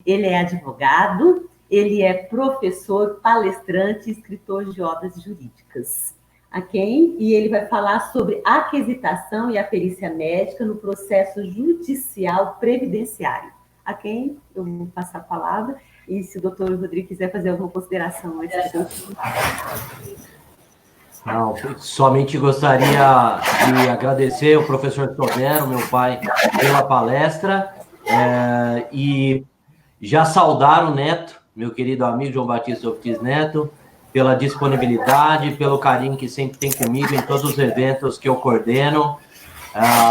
Ele é advogado, ele é professor, palestrante e escritor de obras jurídicas. E ele vai falar sobre a aquisitação e a perícia médica no processo judicial previdenciário. A quem eu vou passar a palavra, e se o doutor Rodrigo quiser fazer alguma consideração antes de Não, somente gostaria de agradecer ao professor Sodero, meu pai, pela palestra, e já saudar o Neto, meu querido amigo João Batista Ortiz Neto, pela disponibilidade, pelo carinho que sempre tem comigo em todos os eventos que eu coordeno.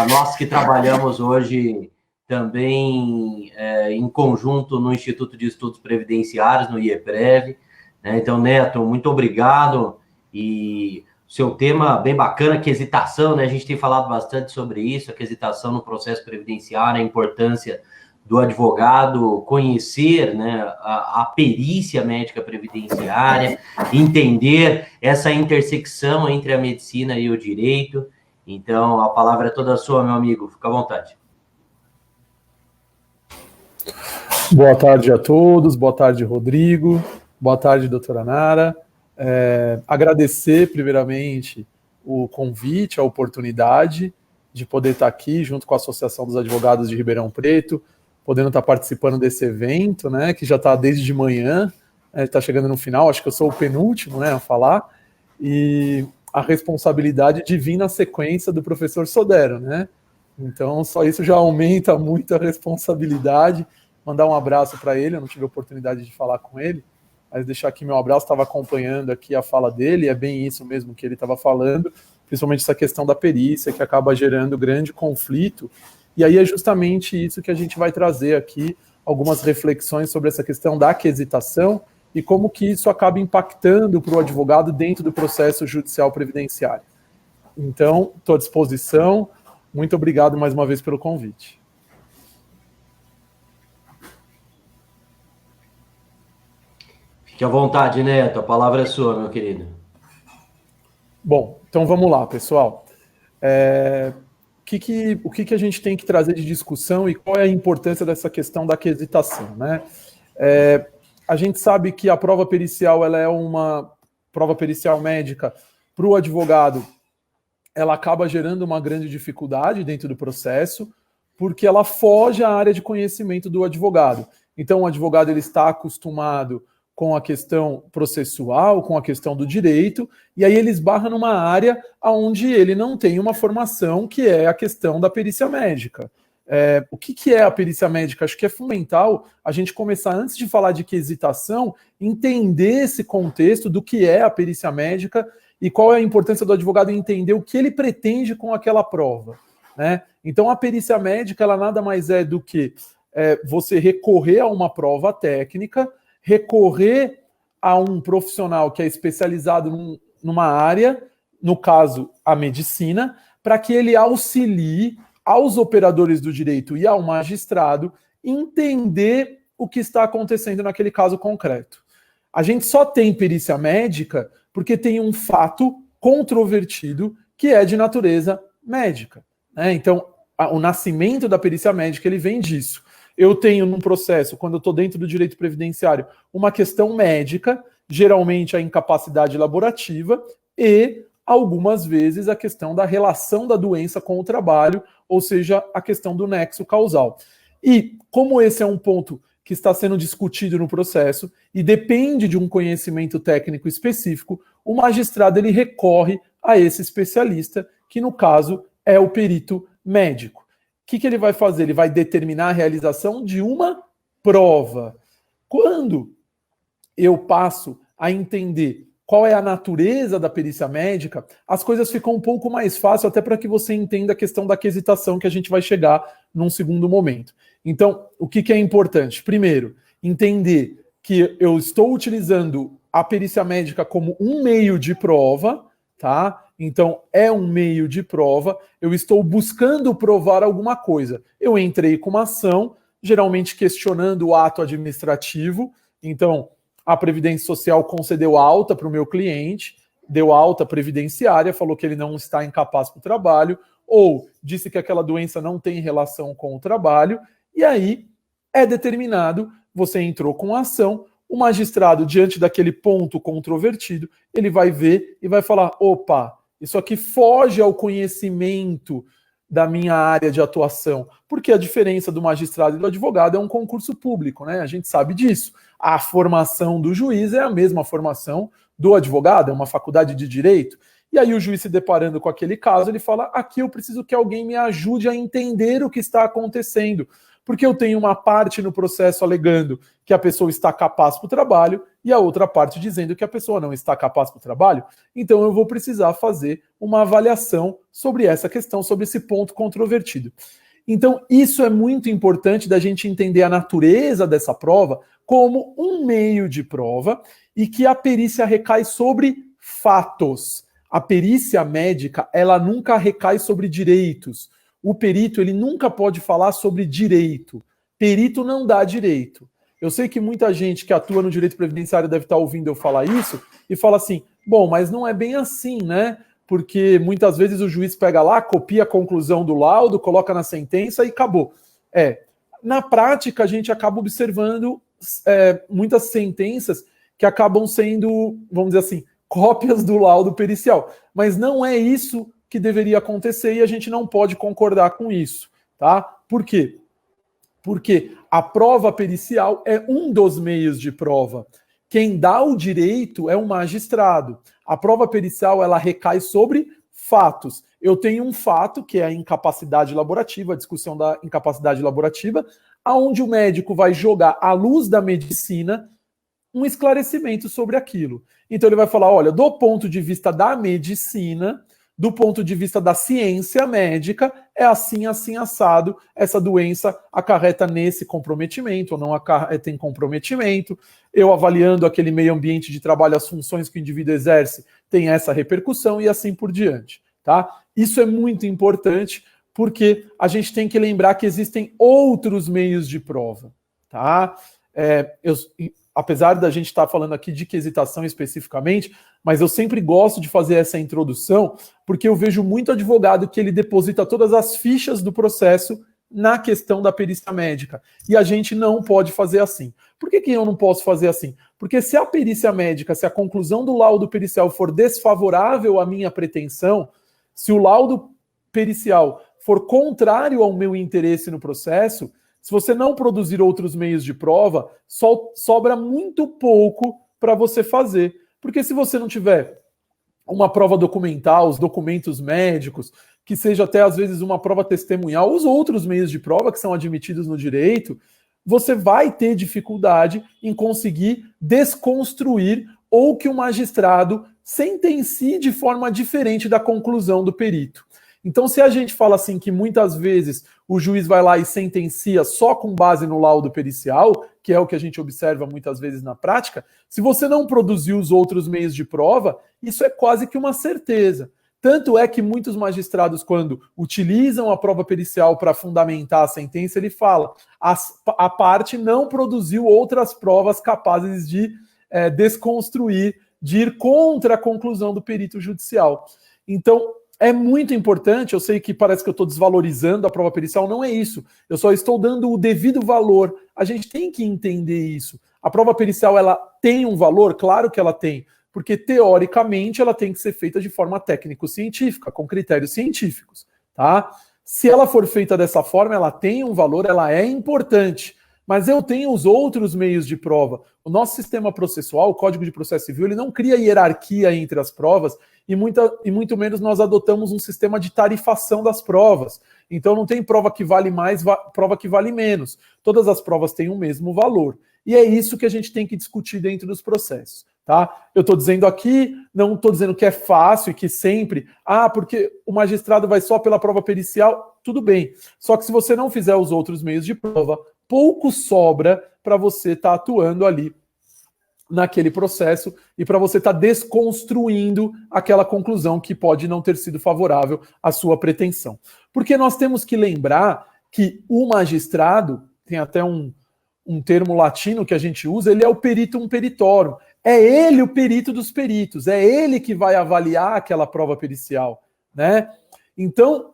Nós que trabalhamos hoje também em conjunto no Instituto de Estudos Previdenciários, no IEPREV. Então, Neto, muito obrigado. E seu tema bem bacana, aquisitação, né? A gente tem falado bastante sobre isso, aquisitação no processo previdenciário, a importância do advogado conhecer, né, a perícia médica previdenciária, entender essa intersecção entre a medicina e o direito. Então, a palavra é toda sua, meu amigo. Fica à vontade. Boa tarde a todos. Boa tarde, Rodrigo. Boa tarde, doutora Nara. Agradecer, primeiramente, o convite, a oportunidade de poder estar aqui junto com a Associação dos Advogados de Ribeirão Preto, podendo estar participando desse evento, né, que já está desde de manhã, está chegando no final, acho que eu sou o penúltimo, né, a falar, e a responsabilidade de vir na sequência do professor Sodero, né, então só isso já aumenta muito a responsabilidade. Mandar um abraço para ele, eu não tive a oportunidade de falar com ele, mas deixar aqui meu abraço, estava acompanhando aqui a fala dele, é bem isso mesmo que ele estava falando, principalmente essa questão da perícia, que acaba gerando grande conflito. E aí é justamente isso que a gente vai trazer aqui, algumas reflexões sobre essa questão da aquisitação e como que isso acaba impactando para o advogado dentro do processo judicial previdenciário. Então, estou à disposição. Muito obrigado mais uma vez pelo convite. Fique à vontade, Neto. A palavra é sua, meu querido. Bom, então vamos lá, pessoal. O que a gente tem que trazer de discussão e qual é a importância dessa questão da aquisitação, né? A gente sabe que a prova pericial, ela é uma prova pericial médica para o advogado, ela acaba gerando uma grande dificuldade dentro do processo, porque ela foge à área de conhecimento do advogado. Então, o advogado ele está acostumado com a questão processual, com a questão do direito, e aí ele esbarra numa área onde ele não tem uma formação, que é a questão da perícia médica. O que é a perícia médica? Acho que é fundamental a gente começar, antes de falar de aquisitação, entender esse contexto do que é a perícia médica e qual é a importância do advogado entender o que ele pretende com aquela prova, né? Então, a perícia médica, ela nada mais é do que você recorrer a uma prova técnica, recorrer a um profissional que é especializado numa área, no caso, a medicina, para que ele auxilie aos operadores do direito e ao magistrado entender o que está acontecendo naquele caso concreto. A gente só tem perícia médica porque tem um fato controvertido que é de natureza médica, né? Então, o nascimento da perícia médica, ele vem disso. Eu tenho num processo, quando eu estou dentro do direito previdenciário, uma questão médica, geralmente a incapacidade laborativa, e algumas vezes a questão da relação da doença com o trabalho, ou seja, a questão do nexo causal. E como esse é um ponto que está sendo discutido no processo e depende de um conhecimento técnico específico, o magistrado ele recorre a esse especialista, que no caso é o perito médico. O que ele vai fazer? Ele vai determinar a realização de uma prova. Quando eu passo a entender qual é a natureza da perícia médica, as coisas ficam um pouco mais fáceis, até para que você entenda a questão da aquisitação, que a gente vai chegar num segundo momento. Então, o que é importante? Primeiro, entender que eu estou utilizando a perícia médica como um meio de prova, tá? Então, é um meio de prova, eu estou buscando provar alguma coisa. Eu entrei com uma ação, geralmente questionando o ato administrativo, então a Previdência Social concedeu alta para o meu cliente, deu alta previdenciária, falou que ele não está incapaz para o trabalho, ou disse que aquela doença não tem relação com o trabalho, e aí é determinado você entrou com a ação, o magistrado, diante daquele ponto controvertido, ele vai ver e vai falar, opa, isso aqui foge ao conhecimento da minha área de atuação, porque a diferença do magistrado e do advogado é um concurso público, né? A gente sabe disso. A formação do juiz é a mesma formação do advogado, é uma faculdade de direito. E aí o juiz, se deparando com aquele caso, ele fala, aqui eu preciso que alguém me ajude a entender o que está acontecendo, porque eu tenho uma parte no processo alegando que a pessoa está capaz para o trabalho e a outra parte dizendo que a pessoa não está capaz para o trabalho. Então eu vou precisar fazer uma avaliação sobre essa questão, sobre esse ponto controvertido. Então isso é muito importante da gente entender a natureza dessa prova como um meio de prova e que a perícia recai sobre fatos. A perícia médica, ela nunca recai sobre direitos. O perito, ele nunca pode falar sobre direito. Perito não dá direito. Eu sei que muita gente que atua no direito previdenciário deve estar ouvindo eu falar isso e fala assim, bom, mas não é bem assim, né? Porque muitas vezes o juiz pega lá, copia a conclusão do laudo, coloca na sentença e acabou. Na prática, a gente acaba observando muitas sentenças que acabam sendo, vamos dizer assim, cópias do laudo pericial. Mas não é isso que deveria acontecer e a gente não pode concordar com isso, tá? Por quê? Porque a prova pericial é um dos meios de prova. Quem dá o direito é o magistrado. A prova pericial, ela recai sobre fatos. Eu tenho um fato, que é a incapacidade laborativa, a discussão da incapacidade laborativa, aonde o médico vai jogar à luz da medicina um esclarecimento sobre aquilo. Então ele vai falar, olha, do ponto de vista da medicina, do ponto de vista da ciência médica, é assim, assim, assado, essa doença acarreta nesse comprometimento, ou não acarreta em comprometimento, eu avaliando aquele meio ambiente de trabalho, as funções que o indivíduo exerce, tem essa repercussão e assim por diante, tá? Isso é muito importante, porque a gente tem que lembrar que existem outros meios de prova, tá? Apesar da gente estar falando aqui de quesitação especificamente, mas eu sempre gosto de fazer essa introdução, porque eu vejo muito advogado que ele deposita todas as fichas do processo na questão da perícia médica. E a gente não pode fazer assim. Por que eu não posso fazer assim? Porque se a perícia médica, se a conclusão do laudo pericial for desfavorável à minha pretensão, se o laudo pericial for contrário ao meu interesse no processo, se você não produzir outros meios de prova, sobra muito pouco para você fazer. Porque se você não tiver uma prova documental, os documentos médicos, que seja até às vezes uma prova testemunhal, os outros meios de prova que são admitidos no direito, você vai ter dificuldade em conseguir desconstruir ou que o magistrado sentencie de forma diferente da conclusão do perito. Então, se a gente fala assim que muitas vezes o juiz vai lá e sentencia só com base no laudo pericial, que é o que a gente observa muitas vezes na prática, se você não produzir os outros meios de prova, isso é quase que uma certeza. Tanto é que muitos magistrados, quando utilizam a prova pericial para fundamentar a sentença, ele fala, a parte não produziu outras provas capazes de desconstruir, de ir contra a conclusão do perito judicial. Então, é muito importante, eu sei que parece que eu estou desvalorizando a prova pericial, não é isso. Eu só estou dando o devido valor. A gente tem que entender isso. A prova pericial, ela tem um valor? Claro que ela tem, porque teoricamente ela tem que ser feita de forma técnico-científica, com critérios científicos, tá? Se ela for feita dessa forma, ela tem um valor, ela é importante. Mas eu tenho os outros meios de prova. O nosso sistema processual, o Código de Processo Civil, ele não cria hierarquia entre as provas e muito menos nós adotamos um sistema de tarifação das provas. Então não tem prova que vale mais, prova que vale menos. Todas as provas têm o mesmo valor. E é isso que a gente tem que discutir dentro dos processos. Tá? Eu estou dizendo aqui, não estou dizendo que é fácil e que sempre, porque o magistrado vai só pela prova pericial, tudo bem. Só que se você não fizer os outros meios de prova, pouco sobra para você estar atuando ali naquele processo e para você estar desconstruindo aquela conclusão que pode não ter sido favorável à sua pretensão. Porque nós temos que lembrar que o magistrado, tem até um termo latino que a gente usa, ele é o peritum peritorum. É ele o perito dos peritos, é ele que vai avaliar aquela prova pericial, né? Então,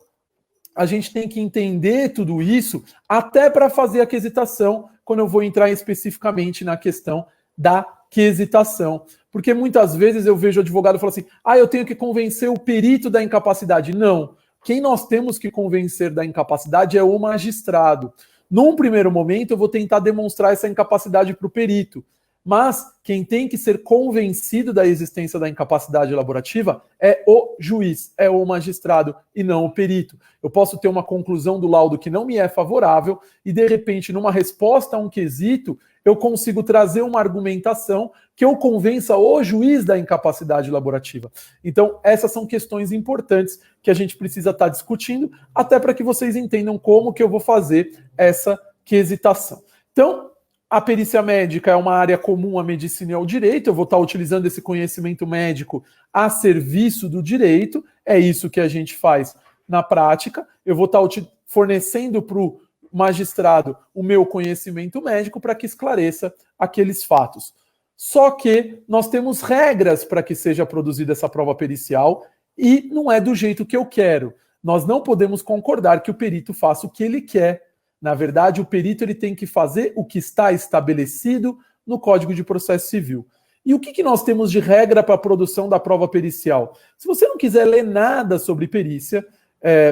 a gente tem que entender tudo isso até para fazer a quesitação, quando eu vou entrar especificamente na questão da quesitação. Porque muitas vezes eu vejo o advogado falar assim, eu tenho que convencer o perito da incapacidade. Não. Quem nós temos que convencer da incapacidade é o magistrado. Num primeiro momento, eu vou tentar demonstrar essa incapacidade para o perito. Mas quem tem que ser convencido da existência da incapacidade elaborativa é o juiz, é o magistrado e não o perito. Eu posso ter uma conclusão do laudo que não me é favorável e, de repente, numa resposta a um quesito, eu consigo trazer uma argumentação que eu convença o juiz da incapacidade elaborativa. Então, essas são questões importantes que a gente precisa estar discutindo, até para que vocês entendam como que eu vou fazer essa quesitação. Então, a perícia médica é uma área comum à medicina e ao direito, eu vou estar utilizando esse conhecimento médico a serviço do direito, é isso que a gente faz na prática, eu vou estar fornecendo para o magistrado o meu conhecimento médico para que esclareça aqueles fatos. Só que nós temos regras para que seja produzida essa prova pericial e não é do jeito que eu quero. Nós não podemos concordar que o perito faça o que ele quer. Na verdade, o perito ele tem que fazer o que está estabelecido no Código de Processo Civil. E o que nós temos de regra para a produção da prova pericial? Se você não quiser ler nada sobre perícia,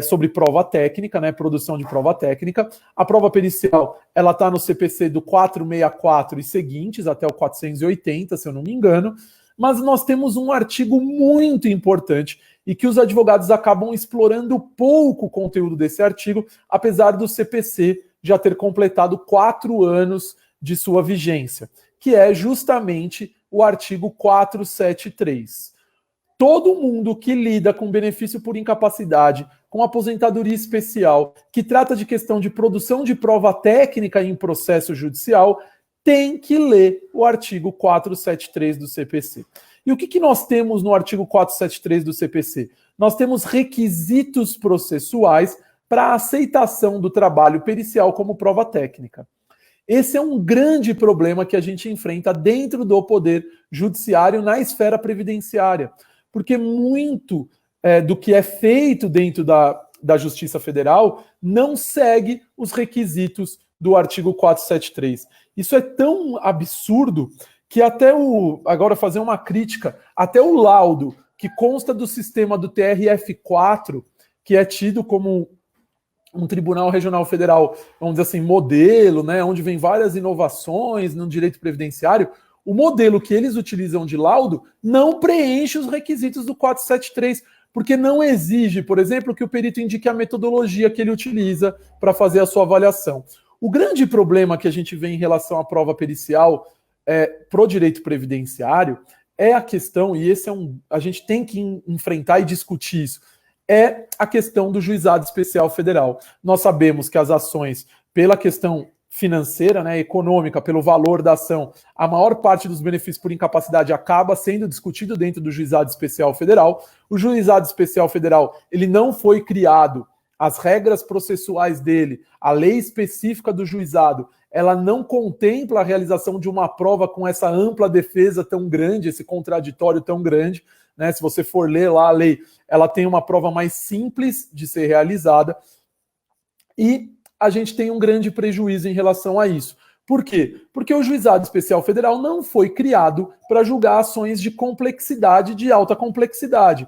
sobre prova técnica, né, produção de prova técnica, a prova pericial ela está no CPC do 464 e seguintes, até o 480, se eu não me engano, mas nós temos um artigo muito importante e que os advogados acabam explorando pouco o conteúdo desse artigo, apesar do CPC já ter completado 4 anos de sua vigência, que é justamente o artigo 473. Todo mundo que lida com benefício por incapacidade, com aposentadoria especial, que trata de questão de produção de prova técnica em processo judicial, tem que ler o artigo 473 do CPC. E o que nós temos no artigo 473 do CPC? Nós temos requisitos processuais para a aceitação do trabalho pericial como prova técnica. Esse é um grande problema que a gente enfrenta dentro do poder judiciário na esfera previdenciária, porque muito do que é feito dentro da Justiça Federal não segue os requisitos do artigo 473. Isso é tão absurdo que agora fazer uma crítica, até o laudo que consta do sistema do TRF4, que é tido como um Tribunal Regional Federal, vamos dizer assim, modelo, né, onde vem várias inovações no direito previdenciário, o modelo que eles utilizam de laudo não preenche os requisitos do 473, porque não exige, por exemplo, que o perito indique a metodologia que ele utiliza para fazer a sua avaliação. O grande problema que a gente vê em relação à prova pericial pro direito previdenciário é a questão, e a gente tem que enfrentar e discutir isso, é a questão do Juizado Especial Federal. Nós sabemos que as ações, pela questão financeira, né, econômica, pelo valor da ação, a maior parte dos benefícios por incapacidade acaba sendo discutido dentro do Juizado Especial Federal. O Juizado Especial Federal, ele não foi criado, as regras processuais dele, a lei específica do juizado, ela não contempla a realização de uma prova com essa ampla defesa tão grande, esse contraditório tão grande, né? Se você for ler lá a lei, ela tem uma prova mais simples de ser realizada e a gente tem um grande prejuízo em relação a isso. Por quê? Porque o Juizado Especial Federal não foi criado para julgar ações de complexidade, de alta complexidade.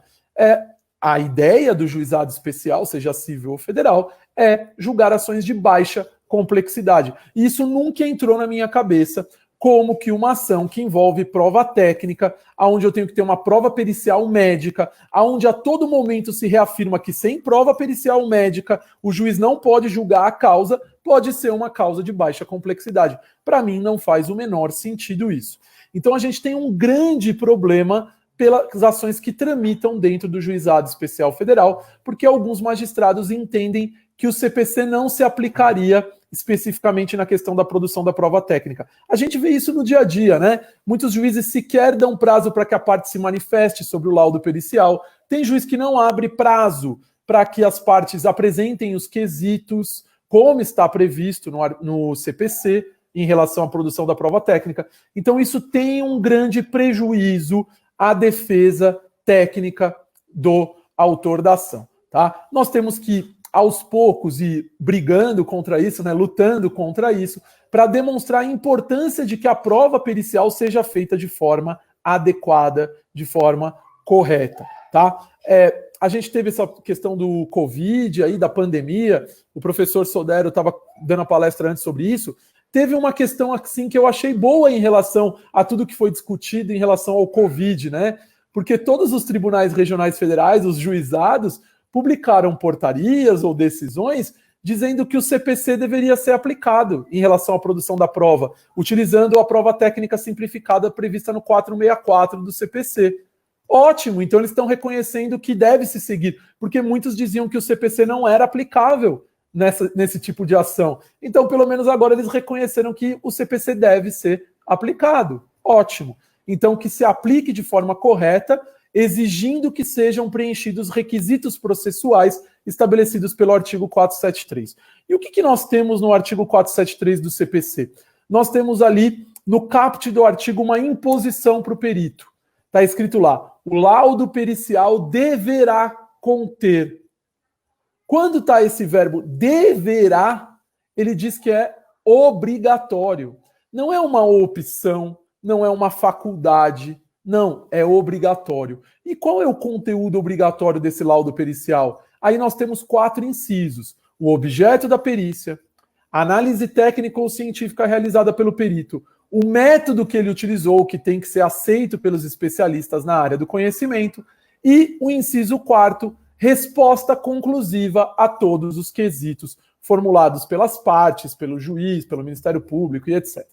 A ideia do Juizado Especial, seja civil ou federal, é julgar ações de baixa complexidade. E isso nunca entrou na minha cabeça como que uma ação que envolve prova técnica, onde eu tenho que ter uma prova pericial médica, onde a todo momento se reafirma que sem prova pericial médica o juiz não pode julgar a causa, pode ser uma causa de baixa complexidade. Para mim não faz o menor sentido isso. Então a gente tem um grande problema pelas ações que tramitam dentro do Juizado Especial Federal, porque alguns magistrados entendem que o CPC não se aplicaria especificamente na questão da produção da prova técnica. A gente vê isso no dia a dia, né? Muitos juízes sequer dão prazo para que a parte se manifeste sobre o laudo pericial. Tem juiz que não abre prazo para que as partes apresentem os quesitos, como está previsto no CPC, em relação à produção da prova técnica. Então isso tem um grande prejuízo à defesa técnica do autor da ação. Tá? Nós temos que aos poucos e brigando contra isso, né, lutando contra isso, para demonstrar a importância de que a prova pericial seja feita de forma adequada, de forma correta, tá? A gente teve essa questão do Covid, aí, da pandemia, o professor Sodero estava dando a palestra antes sobre isso. Teve uma questão assim que eu achei boa em relação a tudo que foi discutido em relação ao Covid, né? Porque todos os tribunais regionais federais, os juizados, publicaram portarias ou decisões dizendo que o CPC deveria ser aplicado em relação à produção da prova, utilizando a prova técnica simplificada prevista no 464 do CPC. Ótimo, então eles estão reconhecendo que deve se seguir, porque muitos diziam que o CPC não era aplicável nesse tipo de ação. Então, pelo menos agora eles reconheceram que o CPC deve ser aplicado. Ótimo. Então, que se aplique de forma correta, exigindo que sejam preenchidos requisitos processuais estabelecidos pelo artigo 473. E o que nós temos no artigo 473 do CPC? Nós temos ali, no caput do artigo, uma imposição para o perito. Está escrito lá, o laudo pericial deverá conter. Quando está esse verbo deverá, ele diz que é obrigatório. Não é uma opção, não é uma faculdade, não, é obrigatório. E qual é o conteúdo obrigatório desse laudo pericial? Aí nós temos 4 incisos. O objeto da perícia, a análise técnica ou científica realizada pelo perito, o método que ele utilizou, que tem que ser aceito pelos especialistas na área do conhecimento, e o inciso 4º, resposta conclusiva a todos os quesitos formulados pelas partes, pelo juiz, pelo Ministério Público e etc.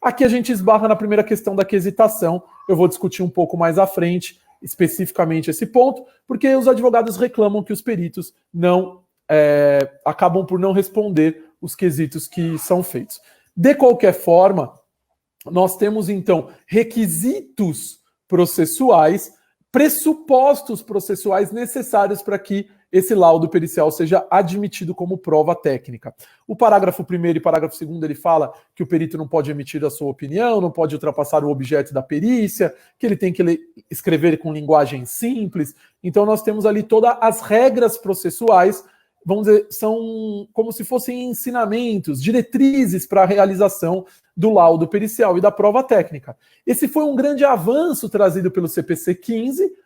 Aqui a gente esbarra na primeira questão da quesitação. Eu vou discutir um pouco mais à frente, especificamente esse ponto, porque os advogados reclamam que os peritos não acabam por não responder os quesitos que são feitos. De qualquer forma, nós temos então requisitos processuais, pressupostos processuais necessários para que esse laudo pericial seja admitido como prova técnica. O parágrafo 1º e parágrafo 2º ele fala que o perito não pode emitir a sua opinião, não pode ultrapassar o objeto da perícia, que ele tem que escrever com linguagem simples. Então nós temos ali todas as regras processuais, vamos dizer, são como se fossem ensinamentos, diretrizes para a realização do laudo pericial e da prova técnica. Esse foi um grande avanço trazido pelo CPC 15,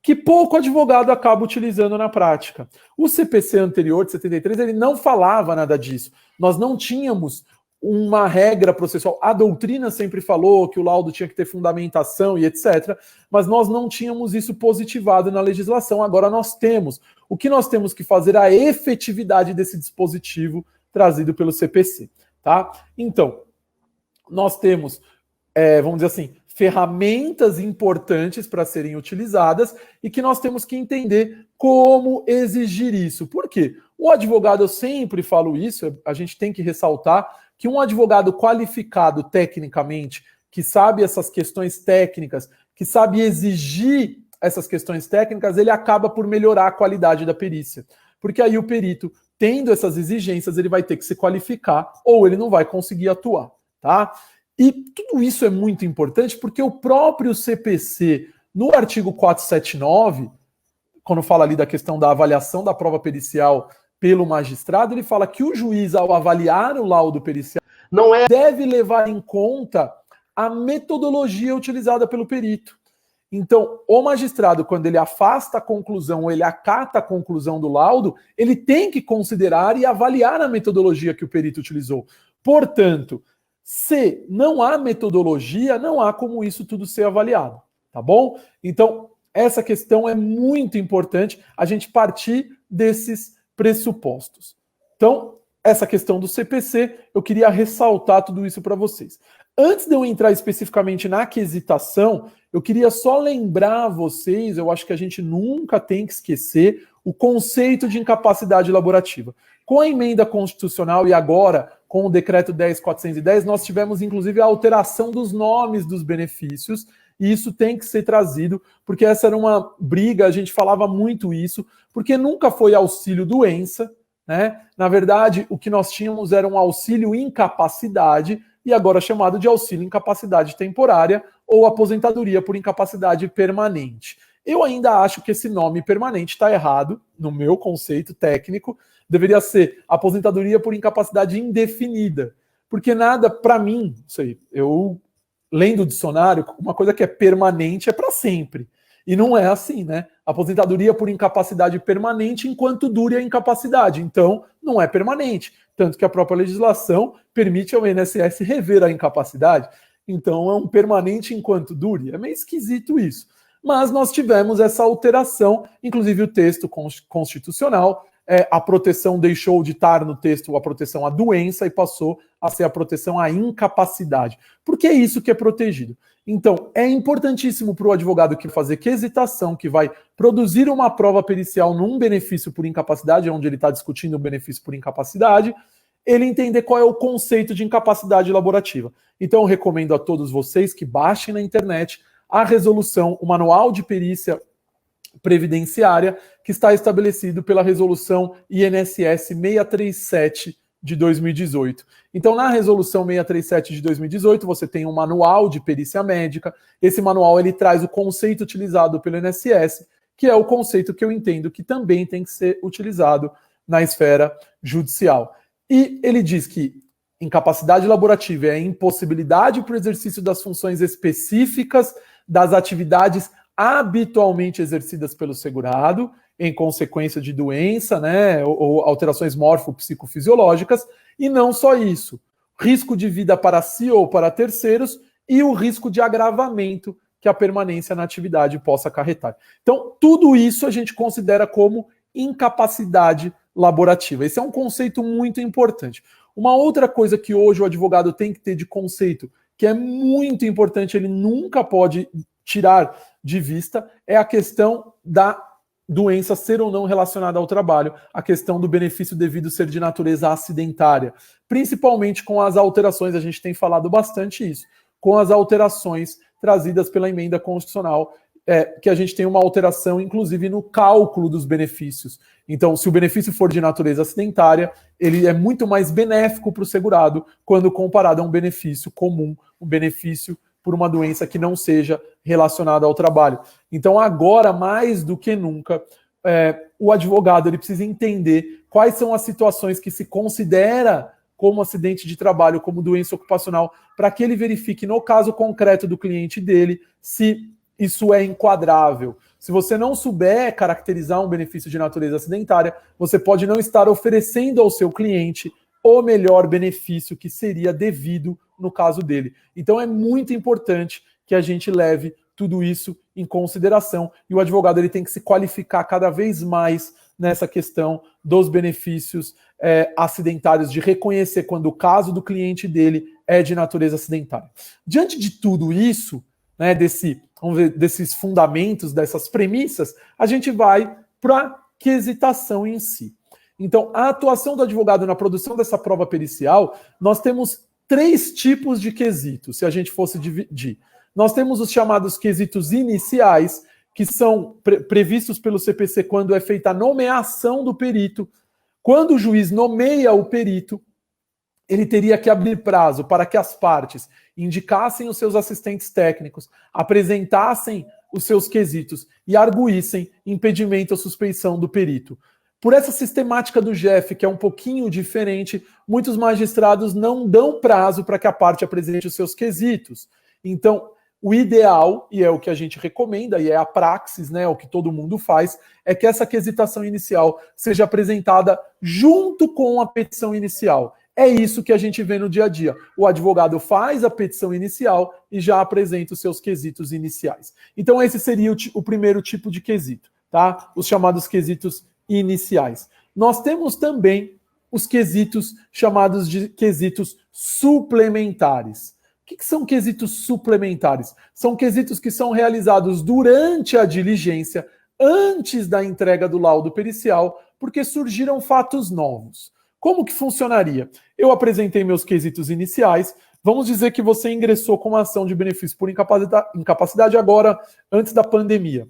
que pouco advogado acaba utilizando na prática. O CPC anterior, de 73, ele não falava nada disso. Nós não tínhamos uma regra processual. A doutrina sempre falou que o laudo tinha que ter fundamentação e etc., mas nós não tínhamos isso positivado na legislação. Agora nós temos. O que nós temos que fazer é a efetividade desse dispositivo trazido pelo CPC. Tá? Então, nós temos, vamos dizer assim, ferramentas importantes para serem utilizadas e que nós temos que entender como exigir isso. Por quê? O advogado, eu sempre falo isso, a gente tem que ressaltar que um advogado qualificado tecnicamente, que sabe essas questões técnicas, que sabe exigir essas questões técnicas, ele acaba por melhorar a qualidade da perícia. Porque aí o perito, tendo essas exigências, ele vai ter que se qualificar ou ele não vai conseguir atuar, tá? E tudo isso é muito importante porque o próprio CPC, no artigo 479, quando fala ali da questão da avaliação da prova pericial pelo magistrado, ele fala que o juiz, ao avaliar o laudo pericial, deve levar em conta a metodologia utilizada pelo perito. Então, o magistrado, quando ele afasta a conclusão ou ele acata a conclusão do laudo, ele tem que considerar e avaliar a metodologia que o perito utilizou. Portanto, se não há metodologia, não há como isso tudo ser avaliado, tá bom? Então, essa questão é muito importante, a gente partir desses pressupostos. Então, essa questão do CPC, eu queria ressaltar tudo isso para vocês. Antes de eu entrar especificamente na quesitação, eu queria só lembrar a vocês, eu acho que a gente nunca tem que esquecer o conceito de incapacidade laborativa. Com a emenda constitucional e agora com o decreto 10.410, nós tivemos inclusive a alteração dos nomes dos benefícios, e isso tem que ser trazido, porque essa era uma briga, a gente falava muito isso, porque nunca foi auxílio doença, né? Na verdade, o que nós tínhamos era um auxílio incapacidade, e agora chamado de auxílio incapacidade temporária ou aposentadoria por incapacidade permanente. Eu ainda acho que esse nome permanente está errado, no meu conceito técnico, deveria ser aposentadoria por incapacidade indefinida, porque nada, para mim, isso aí, eu lendo o dicionário, uma coisa que é permanente é para sempre. E não é assim, né? Aposentadoria por incapacidade permanente enquanto dure a incapacidade. Então, não é permanente. Tanto que a própria legislação permite ao INSS rever a incapacidade. Então, é um permanente enquanto dure. É meio esquisito isso. Mas nós tivemos essa alteração, inclusive o texto constitucional, a proteção deixou de estar no texto a proteção à doença e passou a ser a proteção à incapacidade. Porque é isso que é protegido. Então, é importantíssimo para o advogado que fazer quesitação, que vai produzir uma prova pericial num benefício por incapacidade, onde ele está discutindo o benefício por incapacidade, ele entender qual é o conceito de incapacidade laborativa. Então, eu recomendo a todos vocês que baixem na internet a resolução, o manual de perícia previdenciária, que está estabelecido pela resolução INSS 637 de 2018. Então, na resolução 637 de 2018, você tem um manual de perícia médica. Esse manual ele traz o conceito utilizado pelo INSS, que é o conceito que eu entendo que também tem que ser utilizado na esfera judicial. E ele diz que incapacidade laborativa é a impossibilidade para o exercício das funções específicas das atividades habitualmente exercidas pelo segurado, em consequência de doença, né, ou alterações morfopsicofisiológicas, e não só isso, risco de vida para si ou para terceiros e o risco de agravamento que a permanência na atividade possa acarretar. Então, tudo isso a gente considera como incapacidade laborativa. Esse é um conceito muito importante. Uma outra coisa que hoje o advogado tem que ter de conceito, que é muito importante, ele nunca pode tirar de vista, é a questão da doença ser ou não relacionada ao trabalho, a questão do benefício devido ser de natureza acidentária, principalmente com as alterações, a gente tem falado bastante isso, com as alterações trazidas pela emenda constitucional, que a gente tem uma alteração, inclusive, no cálculo dos benefícios. Então, se o benefício for de natureza acidentária, ele é muito mais benéfico para o segurado quando comparado a um benefício comum, um benefício por uma doença que não seja relacionada ao trabalho. Então, agora, mais do que nunca, o advogado ele precisa entender quais são as situações que se considera como acidente de trabalho, como doença ocupacional, para que ele verifique, no caso concreto do cliente dele, se isso é enquadrável. Se você não souber caracterizar um benefício de natureza acidentária, você pode não estar oferecendo ao seu cliente o melhor benefício que seria devido no caso dele. Então é muito importante que a gente leve tudo isso em consideração e o advogado ele tem que se qualificar cada vez mais nessa questão dos benefícios acidentários, de reconhecer quando o caso do cliente dele é de natureza acidentária. Diante de tudo isso, né, desses fundamentos, dessas premissas, a gente vai para a quesitação em si. Então, a atuação do advogado na produção dessa prova pericial, nós temos 3 tipos de quesitos, se a gente fosse dividir. Nós temos os chamados quesitos iniciais, que são previstos pelo CPC quando é feita a nomeação do perito. Quando o juiz nomeia o perito, ele teria que abrir prazo para que as partes indicassem os seus assistentes técnicos, apresentassem os seus quesitos e arguíssem impedimento ou suspeição do perito. Por essa sistemática do GEF, que é um pouquinho diferente, muitos magistrados não dão prazo para que a parte apresente os seus quesitos. Então, o ideal, e é o que a gente recomenda, e é a praxis, né, o que todo mundo faz, é que essa quesitação inicial seja apresentada junto com a petição inicial. É isso que a gente vê no dia a dia. O advogado faz a petição inicial e já apresenta os seus quesitos iniciais. Então, esse seria o primeiro tipo de quesito, tá? Os chamados quesitos iniciais. Nós temos também os quesitos chamados de quesitos suplementares. O que são quesitos suplementares? São quesitos que são realizados durante a diligência, antes da entrega do laudo pericial, porque surgiram fatos novos. Como que funcionaria? Eu apresentei meus quesitos iniciais. Vamos dizer que você ingressou com uma ação de benefício por incapacidade agora, antes da pandemia.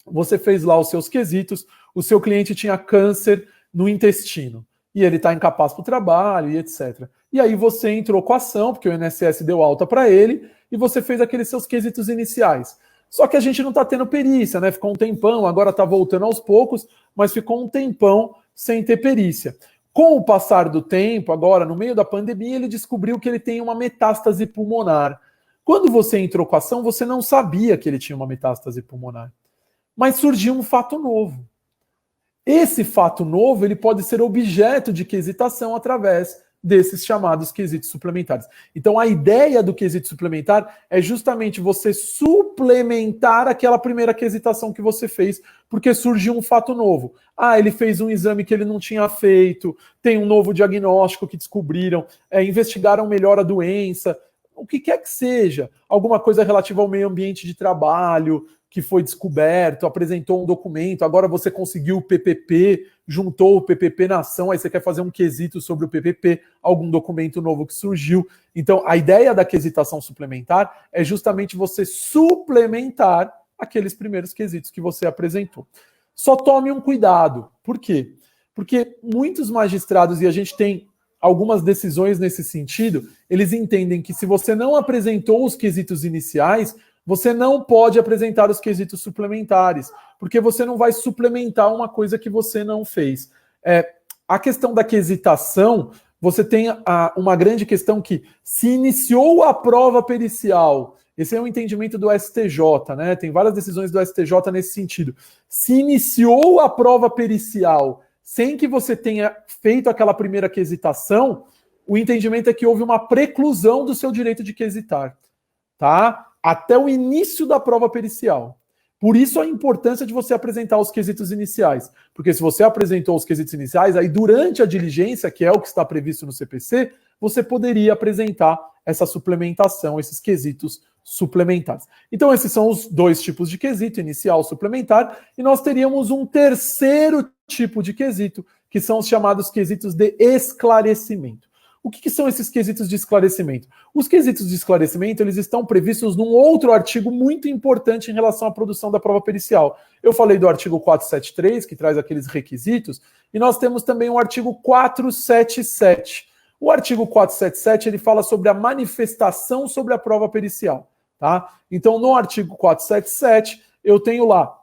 Você fez lá os seus quesitos, o seu cliente tinha câncer no intestino, e ele está incapaz para o trabalho e etc. E aí você entrou com a ação, porque o INSS deu alta para ele, e você fez aqueles seus quesitos iniciais. Só que a gente não está tendo perícia, né? Ficou um tempão, agora está voltando aos poucos, mas ficou um tempão sem ter perícia. Com o passar do tempo, agora, no meio da pandemia, ele descobriu que ele tem uma metástase pulmonar. Quando você entrou com a ação, você não sabia que ele tinha uma metástase pulmonar. Mas surgiu um fato novo. Esse fato novo, ele pode ser objeto de quesitação através desses chamados quesitos suplementares. Então, a ideia do quesito suplementar é justamente você suplementar aquela primeira quesitação que você fez, porque surgiu um fato novo. Ah, ele fez um exame que ele não tinha feito, tem um novo diagnóstico que descobriram, investigaram melhor a doença, o que quer que seja, alguma coisa relativa ao meio ambiente de trabalho que foi descoberto, apresentou um documento, agora você conseguiu o PPP, juntou o PPP na ação, aí você quer fazer um quesito sobre o PPP, algum documento novo que surgiu. Então, a ideia da quesitação suplementar é justamente você suplementar aqueles primeiros quesitos que você apresentou. Só tome um cuidado. Por quê? Porque muitos magistrados, e a gente tem algumas decisões nesse sentido, eles entendem que se você não apresentou os quesitos iniciais, você não pode apresentar os quesitos suplementares, porque você não vai suplementar uma coisa que você não fez. A questão da quesitação, você tem uma grande questão que se iniciou a prova pericial, esse é um entendimento do STJ, né? Tem várias decisões do STJ nesse sentido. Se iniciou a prova pericial sem que você tenha feito aquela primeira quesitação, o entendimento é que houve uma preclusão do seu direito de quesitar, tá? Até o início da prova pericial. Por isso a importância de você apresentar os quesitos iniciais. Porque se você apresentou os quesitos iniciais, aí durante a diligência, que é o que está previsto no CPC, você poderia apresentar essa suplementação, esses quesitos suplementares. Então esses são os dois tipos de quesito, inicial, suplementar, e nós teríamos um terceiro tipo de quesito, que são os chamados quesitos de esclarecimento. O que são esses quesitos de esclarecimento? Os quesitos de esclarecimento, eles estão previstos num outro artigo muito importante em relação à produção da prova pericial. Eu falei do artigo 473, que traz aqueles requisitos, e nós temos também o artigo 477. O artigo 477, ele fala sobre a manifestação sobre a prova pericial, tá? Então, no artigo 477, eu tenho lá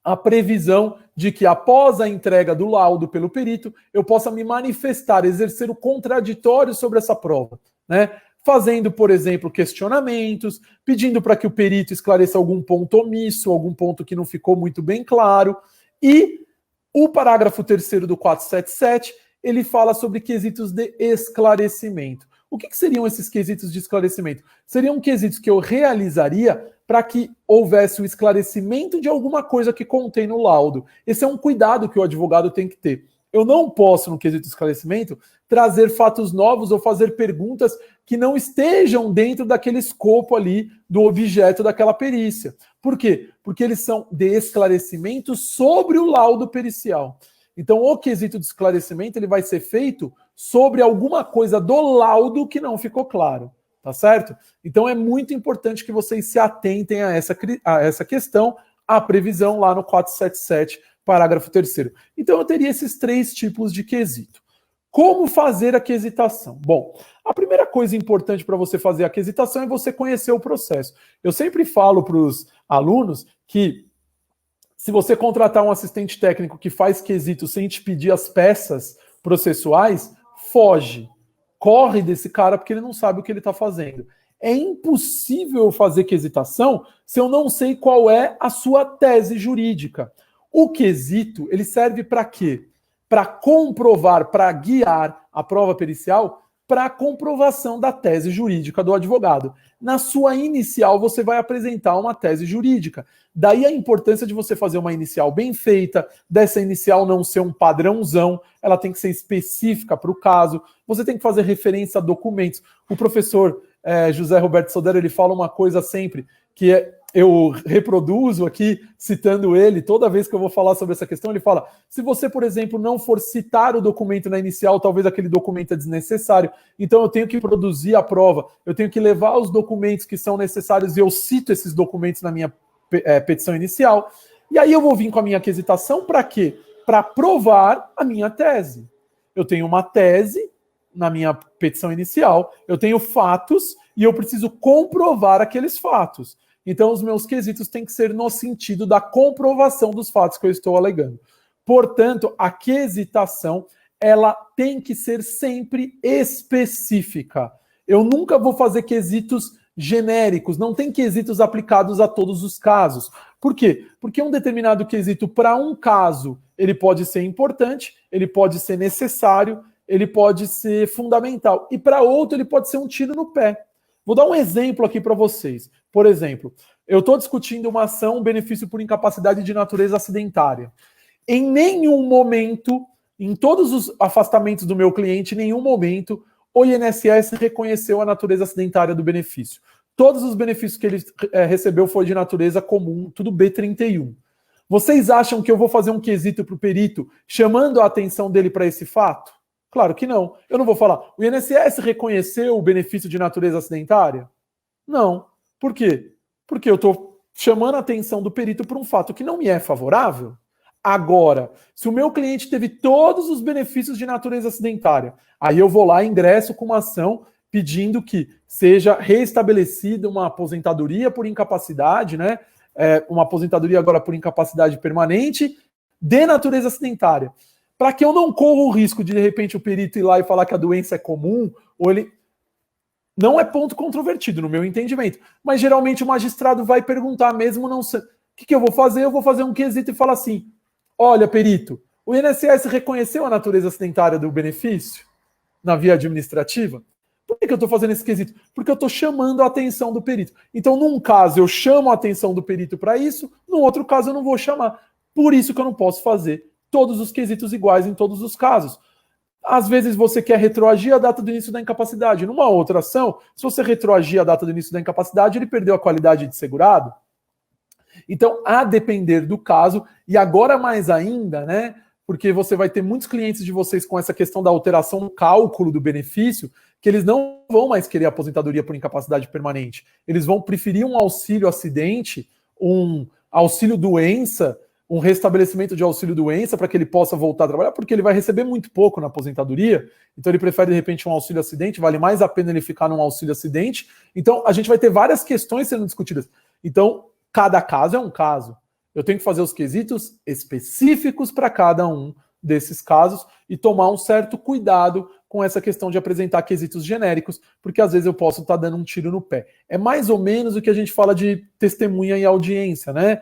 a previsão de que após a entrega do laudo pelo perito, eu possa me manifestar, exercer o contraditório sobre essa prova, né? Fazendo, por exemplo, questionamentos, pedindo para que o perito esclareça algum ponto omisso, algum ponto que não ficou muito bem claro. E o parágrafo 3º do 477, ele fala sobre quesitos de esclarecimento. O que seriam esses quesitos de esclarecimento? Seriam quesitos que eu realizaria para que houvesse o esclarecimento de alguma coisa que contém no laudo. Esse é um cuidado que o advogado tem que ter. Eu não posso, no quesito de esclarecimento, trazer fatos novos ou fazer perguntas que não estejam dentro daquele escopo ali do objeto daquela perícia. Por quê? Porque eles são de esclarecimento sobre o laudo pericial. Então, o quesito de esclarecimento ele vai ser feito sobre alguma coisa do laudo que não ficou claro. Tá certo? Então é muito importante que vocês se atentem a essa questão, a previsão lá no 477, parágrafo 3º. Então eu teria esses três tipos de quesito. Como fazer a quesitação? Bom, a primeira coisa importante para você fazer a quesitação é você conhecer o processo. Eu sempre falo para os alunos que se você contratar um assistente técnico que faz quesito sem te pedir as peças processuais, foge. Corre desse cara porque ele não sabe o que ele está fazendo. É impossível fazer quesitação se eu não sei qual é a sua tese jurídica. O quesito, ele serve para quê? Para comprovar, para guiar a prova pericial para a comprovação da tese jurídica do advogado. Na sua inicial, você vai apresentar uma tese jurídica. Daí a importância de você fazer uma inicial bem feita, dessa inicial não ser um padrãozão, ela tem que ser específica para o caso, você tem que fazer referência a documentos. O professor José Roberto Sodero, ele fala uma coisa sempre, que eu reproduzo aqui, citando ele, toda vez que eu vou falar sobre essa questão, ele fala, se você, por exemplo, não for citar o documento na inicial, talvez aquele documento é desnecessário, então eu tenho que produzir a prova, eu tenho que levar os documentos que são necessários e eu cito esses documentos na minha petição inicial, e aí eu vou vir com a minha quesitação para quê? Para provar a minha tese. Eu tenho uma tese na minha petição inicial, eu tenho fatos e eu preciso comprovar aqueles fatos. Então, os meus quesitos têm que ser no sentido da comprovação dos fatos que eu estou alegando. Portanto, a quesitação, ela tem que ser sempre específica. Eu nunca vou fazer quesitos genéricos, não tem quesitos aplicados a todos os casos. Por quê? Porque um determinado quesito para um caso, ele pode ser importante, ele pode ser necessário, ele pode ser fundamental. E para outro, ele pode ser um tiro no pé. Vou dar um exemplo aqui para vocês. Por exemplo, eu estou discutindo uma ação, benefício por incapacidade de natureza acidentária. Em nenhum momento, em todos os afastamentos do meu cliente, em nenhum momento, o INSS reconheceu a natureza acidentária do benefício. Todos os benefícios que ele recebeu foi de natureza comum, tudo B31. Vocês acham que eu vou fazer um quesito para o perito chamando a atenção dele para esse fato? Claro que não. Eu não vou falar, o INSS reconheceu o benefício de natureza acidentária? Não. Por quê? Porque eu estou chamando a atenção do perito para um fato que não me é favorável. Agora, se o meu cliente teve todos os benefícios de natureza acidentária, aí eu vou lá e ingresso com uma ação pedindo que seja restabelecida uma aposentadoria por incapacidade, né? Uma aposentadoria agora por incapacidade permanente de natureza acidentária. Para que eu não corra o risco de repente, o perito ir lá e falar que a doença é comum, ou ele... Não é ponto controvertido, no meu entendimento. Mas geralmente o magistrado vai perguntar, mesmo não sei. O que eu vou fazer? Eu vou fazer um quesito e falar assim: olha, perito, o INSS reconheceu a natureza acidentária do benefício na via administrativa? Por que eu estou fazendo esse quesito? Porque eu estou chamando a atenção do perito. Então, num caso, eu chamo a atenção do perito para isso, no outro caso, eu não vou chamar. Por isso que eu não posso fazer todos os quesitos iguais em todos os casos. Às vezes você quer retroagir a data do início da incapacidade. Numa outra ação, se você retroagir a data do início da incapacidade, ele perdeu a qualidade de segurado. Então, a depender do caso, e agora mais ainda, né? Porque você vai ter muitos clientes de vocês com essa questão da alteração no cálculo do benefício, que eles não vão mais querer aposentadoria por incapacidade permanente. Eles vão preferir um auxílio acidente, um auxílio doença, um restabelecimento de auxílio-doença para que ele possa voltar a trabalhar, porque ele vai receber muito pouco na aposentadoria, então ele prefere, de repente, um auxílio-acidente, vale mais a pena ele ficar num auxílio-acidente. Então, a gente vai ter várias questões sendo discutidas. Então, cada caso é um caso. Eu tenho que fazer os quesitos específicos para cada um desses casos e tomar um certo cuidado com essa questão de apresentar quesitos genéricos, porque às vezes eu posso estar dando um tiro no pé. É mais ou menos o que a gente fala de testemunha em audiência, né?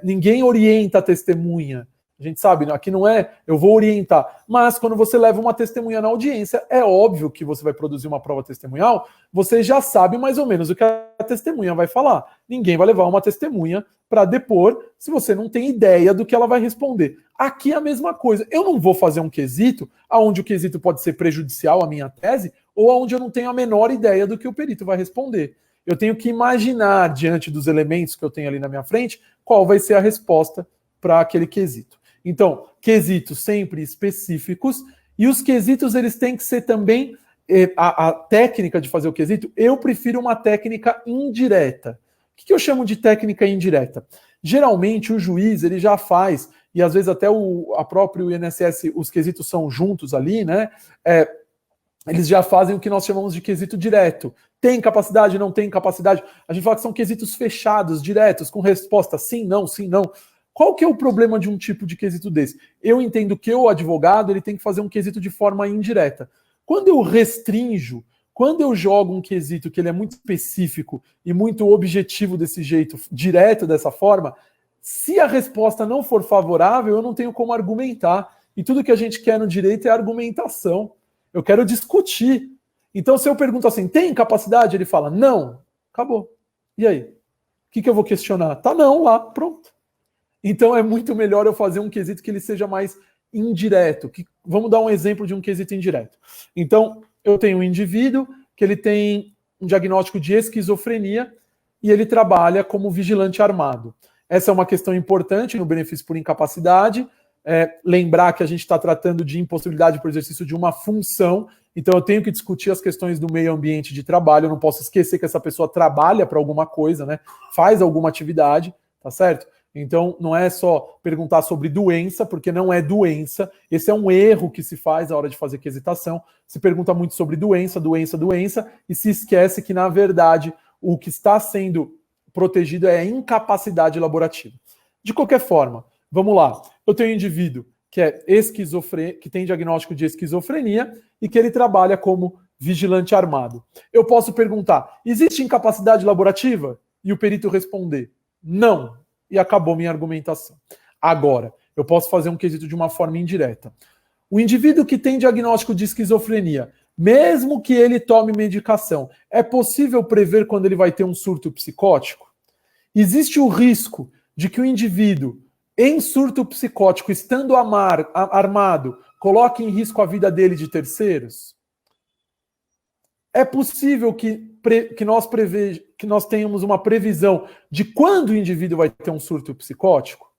Ninguém orienta a testemunha. A gente sabe, aqui não é eu vou orientar, mas quando você leva uma testemunha na audiência, é óbvio que você vai produzir uma prova testemunhal, você já sabe mais ou menos o que a testemunha vai falar. Ninguém vai levar uma testemunha para depor se você não tem ideia do que ela vai responder. Aqui é a mesma coisa. Eu não vou fazer um quesito onde o quesito pode ser prejudicial à minha tese ou onde eu não tenho a menor ideia do que o perito vai responder. Eu tenho que imaginar, diante dos elementos que eu tenho ali na minha frente, qual vai ser a resposta para aquele quesito. Então, quesitos sempre específicos, e os quesitos eles têm que ser também, a técnica de fazer o quesito, eu prefiro uma técnica indireta. O que eu chamo de técnica indireta? Geralmente o juiz ele já faz, e às vezes até a próprio INSS, os quesitos são juntos ali, né? Eles já fazem o que nós chamamos de quesito direto. Tem capacidade, não tem capacidade? A gente fala que são quesitos fechados, diretos, com resposta sim, não, sim, não. Qual que é o problema de um tipo de quesito desse? Eu entendo que o advogado ele tem que fazer um quesito de forma indireta. Quando eu restringo, quando eu jogo um quesito que ele é muito específico e muito objetivo desse jeito, direto dessa forma, se a resposta não for favorável, eu não tenho como argumentar. E tudo que a gente quer no direito é argumentação. Eu quero discutir. Então, se eu pergunto assim, tem capacidade? Ele fala, não. Acabou. E aí? O que eu vou questionar? Tá não lá, pronto. Então é muito melhor eu fazer um quesito que ele seja mais indireto. Vamos dar um exemplo de um quesito indireto. Então, eu tenho um indivíduo que ele tem um diagnóstico de esquizofrenia e ele trabalha como vigilante armado. Essa é uma questão importante no benefício por incapacidade. Lembrar que a gente está tratando de impossibilidade por exercício de uma função, então eu tenho que discutir as questões do meio ambiente de trabalho, eu não posso esquecer que essa pessoa trabalha para alguma coisa, né? Faz alguma atividade, tá certo? Então, não é só perguntar sobre doença, porque não é doença. Esse é um erro que se faz na hora de fazer quesitação. Se pergunta muito sobre doença, e se esquece que, na verdade, o que está sendo protegido é a incapacidade laborativa. De qualquer forma, vamos lá. Eu tenho um indivíduo que é que tem diagnóstico de esquizofrenia e que ele trabalha como vigilante armado. Eu posso perguntar, existe incapacidade laborativa? E o perito responder, não. E acabou minha argumentação. Agora, eu posso fazer um quesito de uma forma indireta. O indivíduo que tem diagnóstico de esquizofrenia, mesmo que ele tome medicação, é possível prever quando ele vai ter um surto psicótico? Existe o risco de que o indivíduo, em surto psicótico, estando armado, coloque em risco a vida dele e de terceiros? É possível que nós tenhamos uma previsão de quando o indivíduo vai ter um surto psicótico?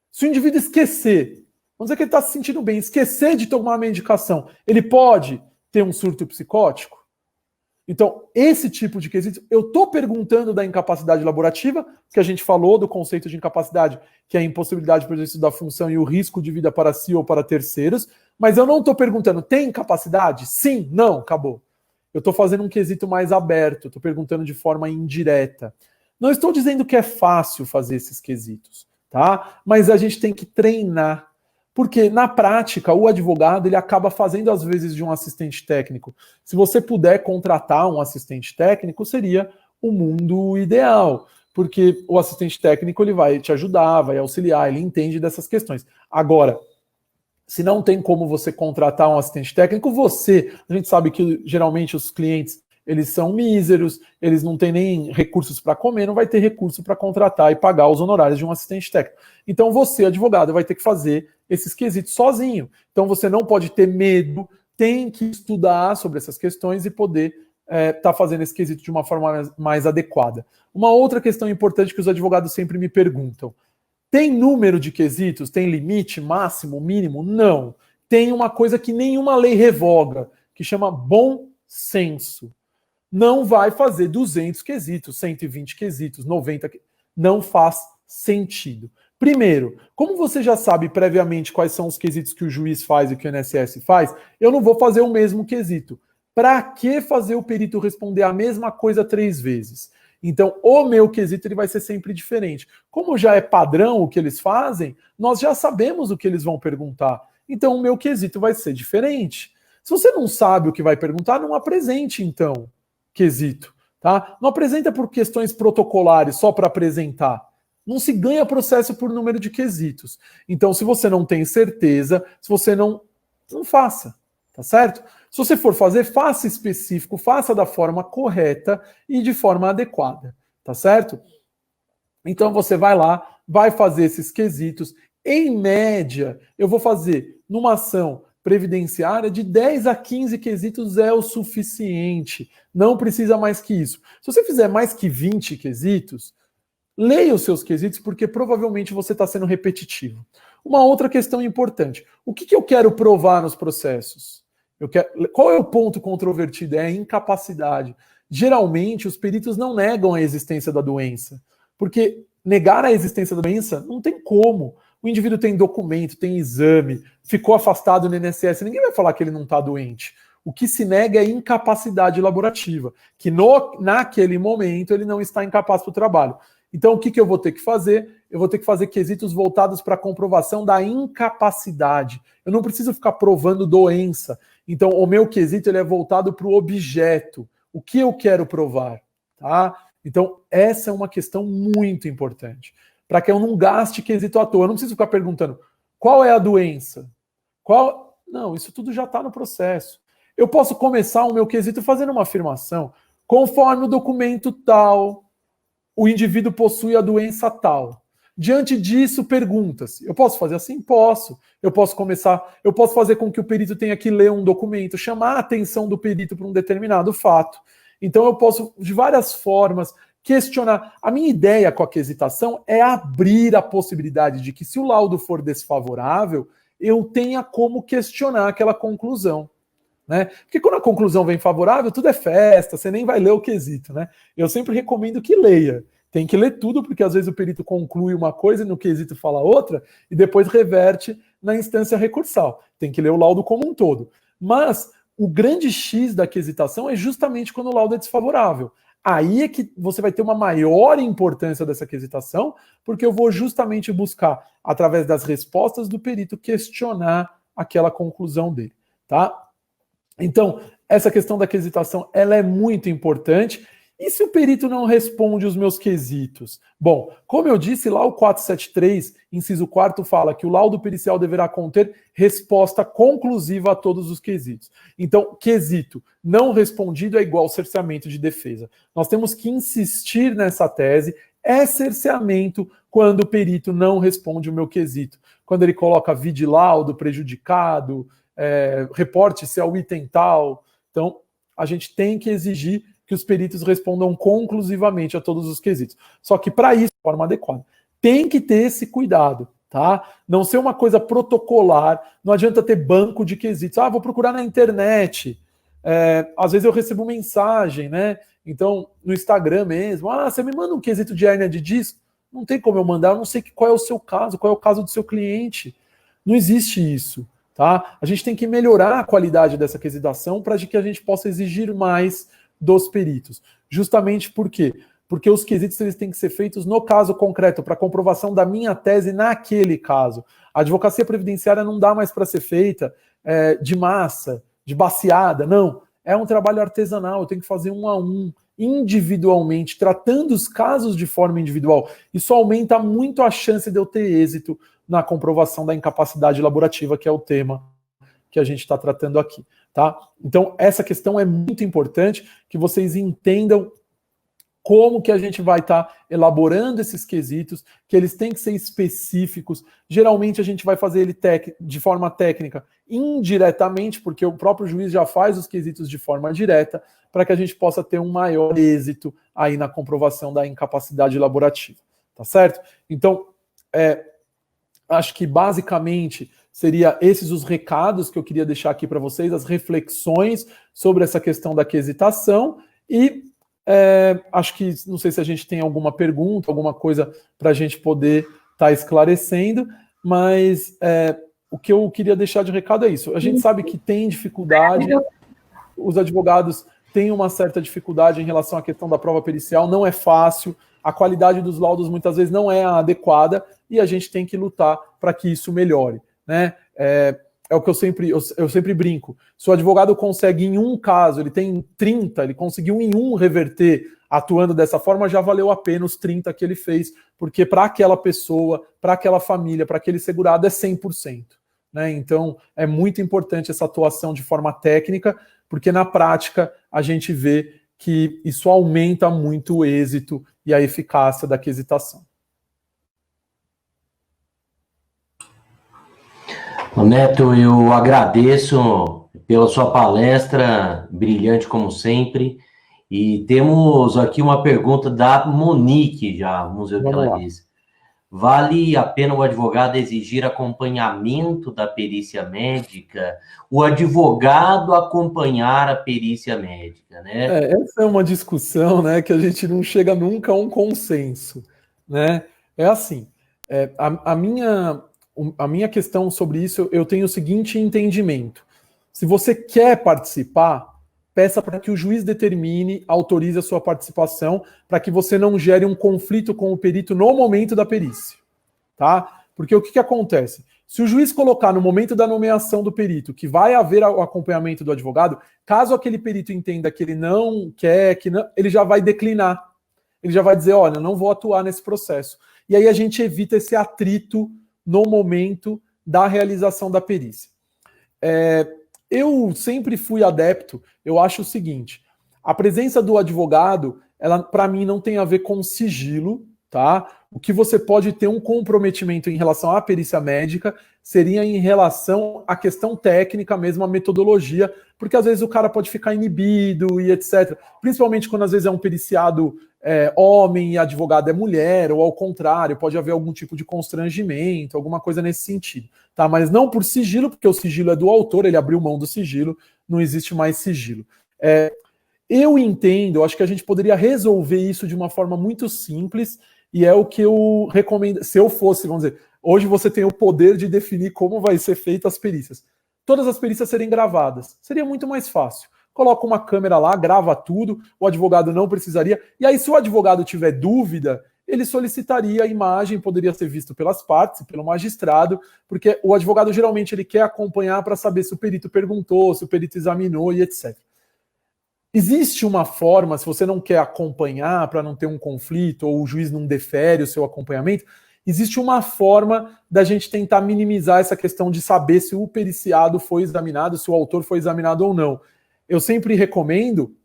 Se o indivíduo esquecer, vamos dizer que ele está se sentindo bem, esquecer de tomar a medicação, ele pode ter um surto psicótico? Então, esse tipo de quesito, eu estou perguntando da incapacidade laborativa, que a gente falou do conceito de incapacidade, que é a impossibilidade de exercício da função e o risco de vida para si ou para terceiros, mas eu não estou perguntando, tem incapacidade? Sim, não, acabou. Eu estou fazendo um quesito mais aberto, estou perguntando de forma indireta. Não estou dizendo que é fácil fazer esses quesitos, tá? Mas a gente tem que treinar. Porque, na prática, o advogado ele acaba fazendo, às vezes, de um assistente técnico. Se você puder contratar um assistente técnico, seria o mundo ideal. Porque o assistente técnico ele vai te ajudar, vai auxiliar, ele entende dessas questões. Agora, se não tem como você contratar um assistente técnico, a gente sabe que geralmente os clientes eles são míseros, eles não têm nem recursos para comer, não vai ter recurso para contratar e pagar os honorários de um assistente técnico. Então você, advogado, vai ter que fazer esses quesitos sozinho. Então você não pode ter medo, tem que estudar sobre essas questões e poder estar fazendo esse quesito de uma forma mais adequada. Uma outra questão importante que os advogados sempre me perguntam: tem número de quesitos? Tem limite máximo, mínimo? Não. Tem uma coisa que nenhuma lei revoga, que chama bom senso. Não vai fazer 200 quesitos, 120 quesitos, 90 quesitos. Não faz sentido. Primeiro, como você já sabe previamente quais são os quesitos que o juiz faz e que o INSS faz, eu não vou fazer o mesmo quesito. Para que fazer o perito responder a mesma coisa 3 vezes? Então, o meu quesito ele vai ser sempre diferente. Como já é padrão o que eles fazem, nós já sabemos o que eles vão perguntar. Então, o meu quesito vai ser diferente. Se você não sabe o que vai perguntar, não apresente, então, quesito. Tá? Não apresenta por questões protocolares, só para apresentar. Não se ganha processo por número de quesitos. Então, se você não tem certeza, se você não faça. Tá certo? Se você for fazer, faça específico, faça da forma correta e de forma adequada, tá certo? Então você vai lá, vai fazer esses quesitos. Em média, eu vou fazer numa ação previdenciária de 10 a 15 quesitos é o suficiente. Não precisa mais que isso. Se você fizer mais que 20 quesitos, leia os seus quesitos, porque provavelmente você está sendo repetitivo. Uma outra questão importante. O que eu quero provar nos processos? Qual é o ponto controvertido? É a incapacidade. Geralmente, os peritos não negam a existência da doença, porque negar a existência da doença não tem como. O indivíduo tem documento, tem exame, ficou afastado do INSS, ninguém vai falar que ele não está doente. O que se nega é incapacidade laborativa, que naquele momento ele não está incapaz para o trabalho. Então, o que eu vou ter que fazer? Eu vou ter que fazer quesitos voltados para a comprovação da incapacidade. Eu não preciso ficar provando doença. Então, o meu quesito ele é voltado para o objeto. O que eu quero provar? Tá? Então, essa é uma questão muito importante. Para que eu não gaste quesito à toa. Eu não preciso ficar perguntando qual é a doença? Não, isso tudo já está no processo. Eu posso começar o meu quesito fazendo uma afirmação. Conforme o documento tal, o indivíduo possui a doença tal. Diante disso, pergunta-se. Eu posso fazer assim? Posso. Eu posso fazer com que o perito tenha que ler um documento, chamar a atenção do perito para um determinado fato. Então eu posso, de várias formas, questionar. A minha ideia com a quesitação é abrir a possibilidade de que, se o laudo for desfavorável, eu tenha como questionar aquela conclusão. Né? Porque quando a conclusão vem favorável, tudo é festa, você nem vai ler o quesito. Né? Eu sempre recomendo que leia. Tem que ler tudo, porque às vezes o perito conclui uma coisa e no quesito fala outra, e depois reverte na instância recursal. Tem que ler o laudo como um todo. Mas o grande X da quesitação é justamente quando o laudo é desfavorável. Aí é que você vai ter uma maior importância dessa quesitação, porque eu vou justamente buscar, através das respostas do perito, questionar aquela conclusão dele, tá? Então, essa questão da quesitação, ela é muito importante. E se o perito não responde os meus quesitos? Bom, como eu disse, lá o 473, inciso 4º, fala que o laudo pericial deverá conter resposta conclusiva a todos os quesitos. Então, quesito não respondido é igual cerceamento de defesa. Nós temos que insistir nessa tese, é cerceamento quando o perito não responde o meu quesito. Quando ele coloca vide laudo, prejudicado, reporte-se ao item tal. Então, a gente tem que exigir que os peritos respondam conclusivamente a todos os quesitos. Só que para isso, de forma adequada, tem que ter esse cuidado, tá? Não ser uma coisa protocolar, não adianta ter banco de quesitos. Vou procurar na internet. Às vezes eu recebo mensagem, né? Então, no Instagram mesmo, você me manda um quesito de hérnia de disco? Não tem como eu mandar, eu não sei qual é o seu caso, qual é o caso do seu cliente. Não existe isso, tá? A gente tem que melhorar a qualidade dessa quesitação para que a gente possa exigir mais dos peritos. Justamente por quê? Porque os quesitos eles têm que ser feitos no caso concreto, para comprovação da minha tese naquele caso. A advocacia previdenciária não dá mais para ser feita de massa, de baseada, não. É um trabalho artesanal, eu tenho que fazer um a um, individualmente, tratando os casos de forma individual. Isso aumenta muito a chance de eu ter êxito na comprovação da incapacidade laborativa, que é o tema que a gente está tratando aqui, tá? Então, essa questão é muito importante, que vocês entendam como que a gente vai estar elaborando esses quesitos, que eles têm que ser específicos. Geralmente a gente vai fazer ele de forma técnica, indiretamente, porque o próprio juiz já faz os quesitos de forma direta, para que a gente possa ter um maior êxito aí na comprovação da incapacidade laborativa, tá certo? Então, acho que basicamente seria esses os recados que eu queria deixar aqui para vocês, as reflexões sobre essa questão da quesitação e acho que, não sei se a gente tem alguma pergunta, alguma coisa para a gente poder estar esclarecendo, mas o que eu queria deixar de recado é isso. A gente sabe que tem dificuldade, os advogados têm uma certa dificuldade em relação à questão da prova pericial, não é fácil, a qualidade dos laudos muitas vezes não é a adequada e a gente tem que lutar para que isso melhore, né? É o que eu sempre brinco. Se o advogado consegue em um caso, ele tem 30, ele conseguiu em um reverter atuando dessa forma, já valeu a pena os 30 que ele fez, porque para aquela pessoa, para aquela família, para aquele segurado é 100%. Né? Então, é muito importante essa atuação de forma técnica, porque na prática a gente vê que isso aumenta muito o êxito e a eficácia da quesitação. Neto, eu agradeço pela sua palestra, brilhante como sempre, e temos aqui uma pergunta da Monique já, vamos ver o que ela diz. Vale a pena o advogado exigir acompanhamento da perícia médica? O advogado acompanhar a perícia médica, né? Essa é uma discussão, né, que a gente não chega nunca a um consenso, né? É assim, a minha questão sobre isso, eu tenho o seguinte entendimento. Se você quer participar, peça para que o juiz determine, autorize a sua participação, para que você não gere um conflito com o perito no momento da perícia, tá? Porque o que acontece? Se o juiz colocar no momento da nomeação do perito que vai haver o acompanhamento do advogado, caso aquele perito entenda que ele não quer, ele já vai declinar. Ele já vai dizer, olha, não vou atuar nesse processo. E aí a gente evita esse atrito no momento da realização da perícia. Eu sempre fui adepto, eu acho o seguinte, a presença do advogado, ela para mim não tem a ver com sigilo, tá? O que você pode ter um comprometimento em relação à perícia médica seria em relação à questão técnica mesmo, a metodologia, porque às vezes o cara pode ficar inibido e etc. Principalmente quando às vezes é um periciado homem e advogado é mulher, ou ao contrário, pode haver algum tipo de constrangimento, alguma coisa nesse sentido, tá? Mas não por sigilo, porque o sigilo é do autor, ele abriu mão do sigilo, não existe mais sigilo. Eu entendo, acho que a gente poderia resolver isso de uma forma muito simples, e é o que eu recomendo, se eu fosse, vamos dizer, hoje você tem o poder de definir como vai ser feita as perícias. Todas as perícias serem gravadas, seria muito mais fácil. coloca uma câmera lá, grava tudo, o advogado não precisaria. E aí, se o advogado tiver dúvida, ele solicitaria a imagem, poderia ser visto pelas partes, pelo magistrado, porque o advogado geralmente ele quer acompanhar para saber se o perito perguntou, se o perito examinou e etc. Existe uma forma, se você não quer acompanhar para não ter um conflito, ou o juiz não defere o seu acompanhamento, existe uma forma da gente tentar minimizar essa questão de saber se o periciado foi examinado, se o autor foi examinado ou não. Eu sempre recomendo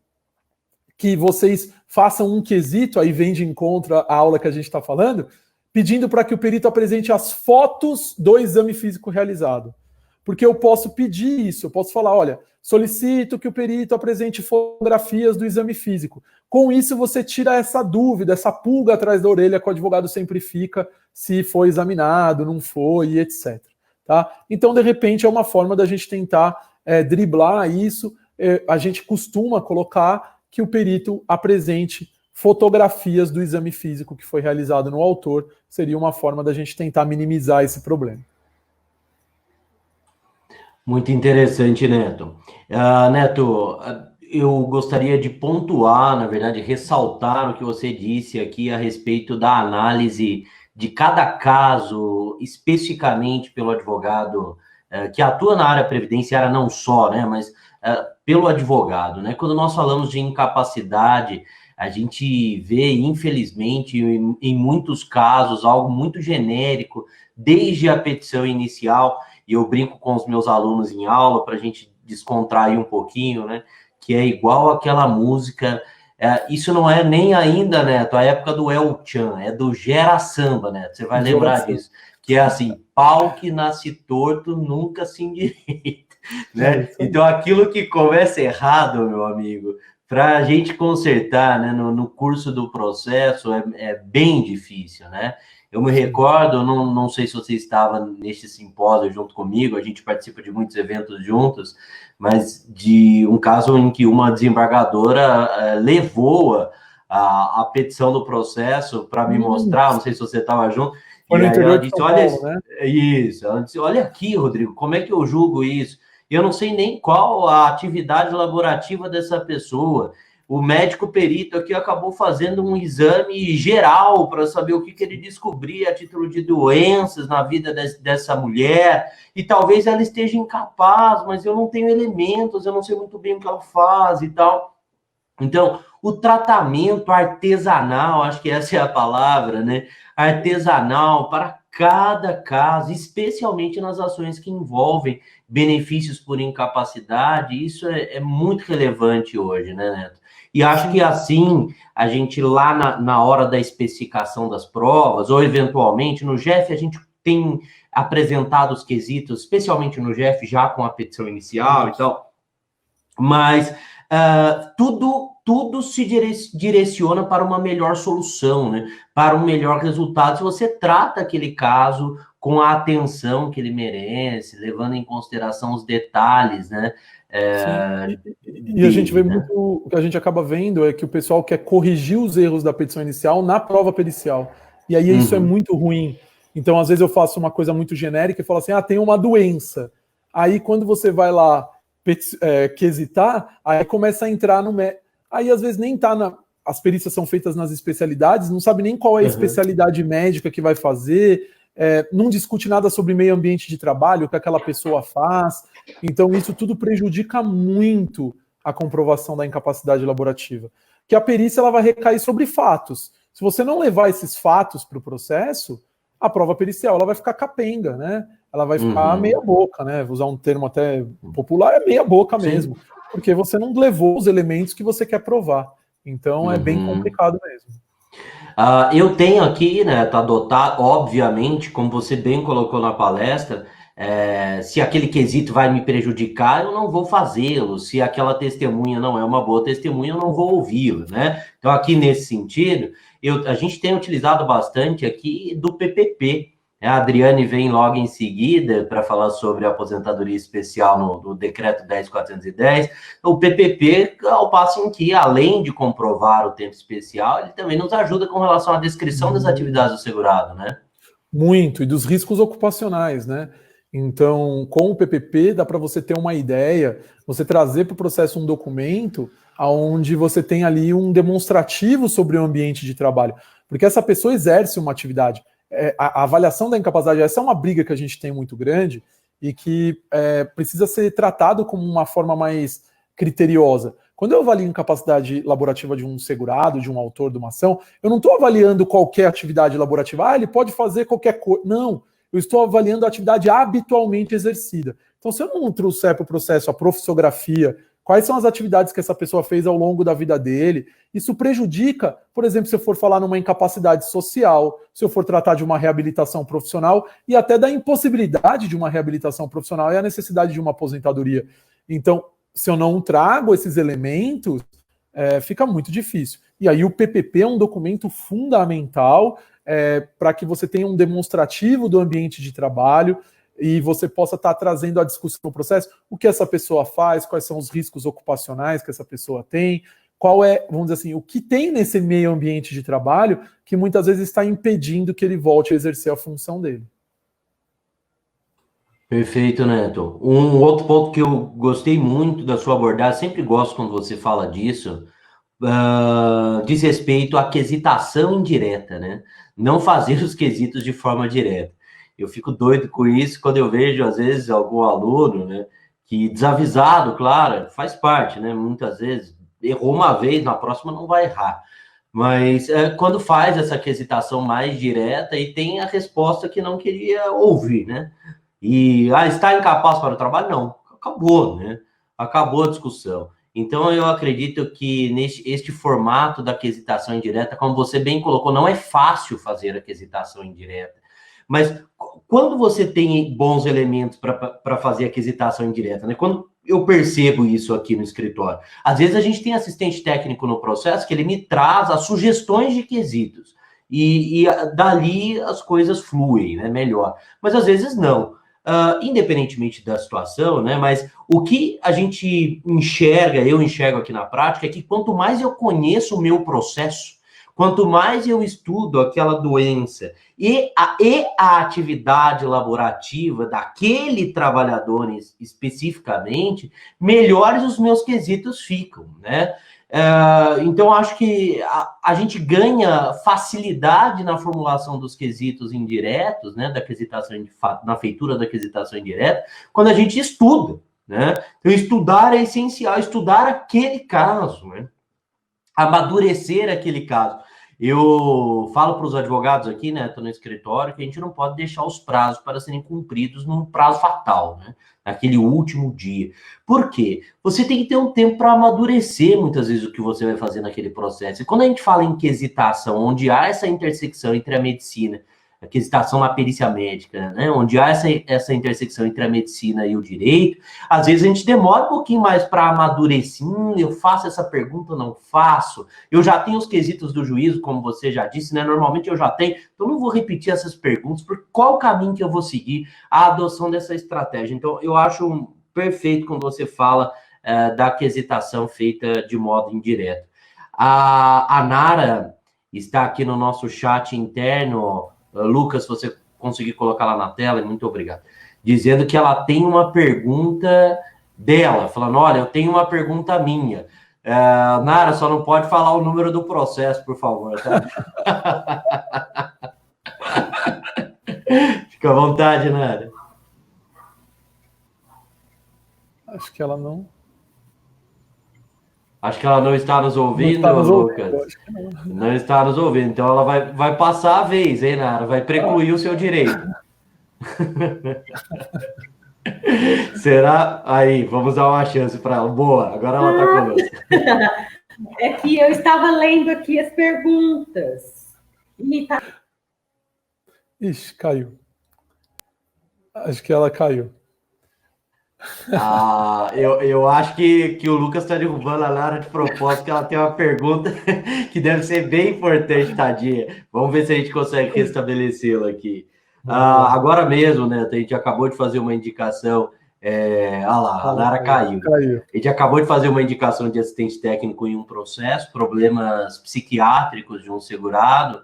que vocês façam um quesito, aí vem de encontro à aula que a gente está falando, pedindo para que o perito apresente as fotos do exame físico realizado. Porque eu posso pedir isso, eu posso falar, olha, solicito que o perito apresente fotografias do exame físico. Com isso, você tira essa dúvida, essa pulga atrás da orelha que o advogado sempre fica, se foi examinado, não foi, etc. Tá? Então, de repente, é uma forma da gente tentar driblar isso. A gente costuma colocar que o perito apresente fotografias do exame físico que foi realizado no autor. Seria uma forma da gente tentar minimizar esse problema. Muito interessante, Neto. Neto, eu gostaria de pontuar, na verdade, ressaltar o que você disse aqui a respeito da análise de cada caso, especificamente pelo advogado que atua na área previdenciária, não só, né, mas pelo advogado, né? Quando nós falamos de incapacidade, a gente vê, infelizmente, em muitos casos, algo muito genérico, desde a petição inicial, e eu brinco com os meus alunos em aula para a gente descontrair um pouquinho, né? Que é igual aquela música. Isso não é nem ainda, Neto, a época do El Chan, é do Gera Samba, Neto. Você vai lembrar disso. Que é assim: pau que nasce torto nunca se endireita. Né? Então, aquilo que começa errado, meu amigo, para a gente consertar, né, no curso do processo é bem difícil, né? Eu me recordo, não sei se você estava neste simpósio junto comigo, a gente participa de muitos eventos juntos, mas de um caso em que uma desembargadora levou a petição do processo para me mostrar, não sei se você estava junto, Foi no interior de São Paulo, né? Isso, ela disse, olha aqui, Rodrigo, como é que eu julgo isso? Eu não sei nem qual a atividade laborativa dessa pessoa. O médico perito aqui acabou fazendo um exame geral para saber o que ele descobria a título de doenças na vida dessa mulher, e talvez ela esteja incapaz, mas eu não tenho elementos, eu não sei muito bem o que ela faz e tal. Então, o tratamento artesanal, acho que essa é a palavra, né? Artesanal para cada caso, especialmente nas ações que envolvem benefícios por incapacidade, isso é muito relevante hoje, né, Neto? E acho que assim, a gente lá na hora da especificação das provas, ou eventualmente no GEF, a gente tem apresentado os quesitos, especialmente no GEF, já com a petição inicial e tal, mas tudo se direciona para uma melhor solução, né? Para um melhor resultado, se você trata aquele caso com a atenção que ele merece, levando em consideração os detalhes, né? E a gente vê muito, o que a gente acaba vendo é que o pessoal quer corrigir os erros da petição inicial na prova pericial, e aí isso é muito ruim. Então, às vezes eu faço uma coisa muito genérica e falo assim, tem uma doença. Aí, quando você vai lá quesitar, aí começa a entrar no... Aí, às vezes, nem tá as perícias são feitas nas especialidades, não sabe nem qual é a especialidade médica que vai fazer, não discute nada sobre meio ambiente de trabalho, o que aquela pessoa faz. Então, isso tudo prejudica muito a comprovação da incapacidade laborativa. Que a perícia ela vai recair sobre fatos. Se você não levar esses fatos para o processo, a prova pericial ela vai ficar capenga, né? Ela vai ficar meia boca, né? Vou usar um termo até popular, é meia boca mesmo. Porque você não levou os elementos que você quer provar. Então, é bem complicado mesmo. Eu tenho aqui, né, tá adotado, obviamente, como você bem colocou na palestra, se aquele quesito vai me prejudicar, eu não vou fazê-lo. Se aquela testemunha não é uma boa testemunha, eu não vou ouvi-la, né? Então, aqui nesse sentido, a gente tem utilizado bastante aqui do PPP. A Adriane vem logo em seguida para falar sobre a aposentadoria especial no decreto 10.410. O PPP, ao passo em que, além de comprovar o tempo especial, ele também nos ajuda com relação à descrição das atividades do segurado, né? Muito, e dos riscos ocupacionais, né? Então, com o PPP, dá para você ter uma ideia, você trazer para o processo um documento onde você tem ali um demonstrativo sobre o ambiente de trabalho, porque essa pessoa exerce uma atividade. A avaliação da incapacidade, essa é uma briga que a gente tem muito grande e que precisa ser tratado como uma forma mais criteriosa. Quando eu avalio a incapacidade laborativa de um segurado, de um autor de uma ação, eu não estou avaliando qualquer atividade laborativa. Ele pode fazer qualquer coisa. Não, eu estou avaliando a atividade habitualmente exercida. Então, se eu não trouxer para o processo a profissografia, quais são as atividades que essa pessoa fez ao longo da vida dele, isso prejudica, por exemplo, se eu for falar numa incapacidade social, se eu for tratar de uma reabilitação profissional e até da impossibilidade de uma reabilitação profissional e a necessidade de uma aposentadoria. Então, se eu não trago esses elementos, fica muito difícil. E aí o PPP é um documento fundamental para que você tenha um demonstrativo do ambiente de trabalho e você possa estar trazendo à discussão no processo o que essa pessoa faz, quais são os riscos ocupacionais que essa pessoa tem, qual é, vamos dizer assim, o que tem nesse meio ambiente de trabalho que muitas vezes está impedindo que ele volte a exercer a função dele. Perfeito, Neto. Um outro ponto que eu gostei muito da sua abordagem, sempre gosto quando você fala disso, diz respeito à quesitação indireta, né? Não fazer os quesitos de forma direta. Eu fico doido com isso quando eu vejo, às vezes, algum aluno, né, que desavisado, claro, faz parte, né? Muitas vezes, errou uma vez, na próxima não vai errar. Mas quando faz essa quesitação mais direta e tem a resposta que não queria ouvir, né? E, está incapaz para o trabalho? Não, acabou, né? Acabou a discussão. Então, eu acredito que este formato da quesitação indireta, como você bem colocou, não é fácil fazer a quesitação indireta. Mas quando você tem bons elementos para fazer a quesitação indireta, né? Quando eu percebo isso aqui no escritório, às vezes a gente tem assistente técnico no processo que ele me traz as sugestões de quesitos. E dali as coisas fluem, né? Melhor. Mas às vezes não. Independentemente da situação, né? Mas o que a gente enxerga, eu enxergo aqui na prática, é que quanto mais eu conheço o meu processo, quanto mais eu estudo aquela doença e a atividade laborativa daquele trabalhador especificamente, melhores os meus quesitos ficam, né? Então, acho que a gente ganha facilidade na formulação dos quesitos indiretos, né, da quesitação na feitura da quesitação indireta, quando a gente estuda, né? Então, estudar é essencial, estudar aquele caso, né? Amadurecer aquele caso. Eu falo para os advogados aqui, né, estou no escritório, que a gente não pode deixar os prazos para serem cumpridos num prazo fatal, né, naquele último dia. Por quê? Você tem que ter um tempo para amadurecer, muitas vezes, o que você vai fazer naquele processo. E quando a gente fala em quesitação, onde há essa intersecção entre a medicina, a quesitação na perícia médica, né, onde há essa intersecção entre a medicina e o direito, às vezes a gente demora um pouquinho mais para amadurecer. Eu faço essa pergunta, não faço. Eu já tenho os quesitos do juízo, como você já disse, né? Normalmente eu já tenho, então não vou repetir essas perguntas, por qual caminho que eu vou seguir a adoção dessa estratégia. Então, eu acho perfeito quando você fala da quesitação feita de modo indireto. A Nara está aqui no nosso chat interno. Lucas, se você conseguir colocar lá na tela, muito obrigado. Dizendo que ela tem uma pergunta dela, falando, olha, eu tenho uma pergunta minha. Nara, só não pode falar o número do processo, por favor, tá? Fica à vontade, Nara. Acho que ela não... Acho que ela não está nos ouvindo, Lucas. Não está nos ouvindo. Então ela vai passar a vez, hein, Nara? Vai precluir o seu direito. Será? Aí, vamos dar uma chance para ela. Boa, agora ela está conosco. É que eu estava lendo aqui as perguntas. E tá... Ixi, caiu. Acho que ela caiu. Eu acho que o Lucas está derrubando a Nara de propósito, que ela tem uma pergunta que deve ser bem importante, tadinha. Vamos ver se a gente consegue restabelecê-la aqui. Agora mesmo, né? A gente acabou de fazer uma indicação. A Nara caiu. A gente acabou de fazer uma indicação de assistente técnico em um processo, problemas psiquiátricos de um segurado.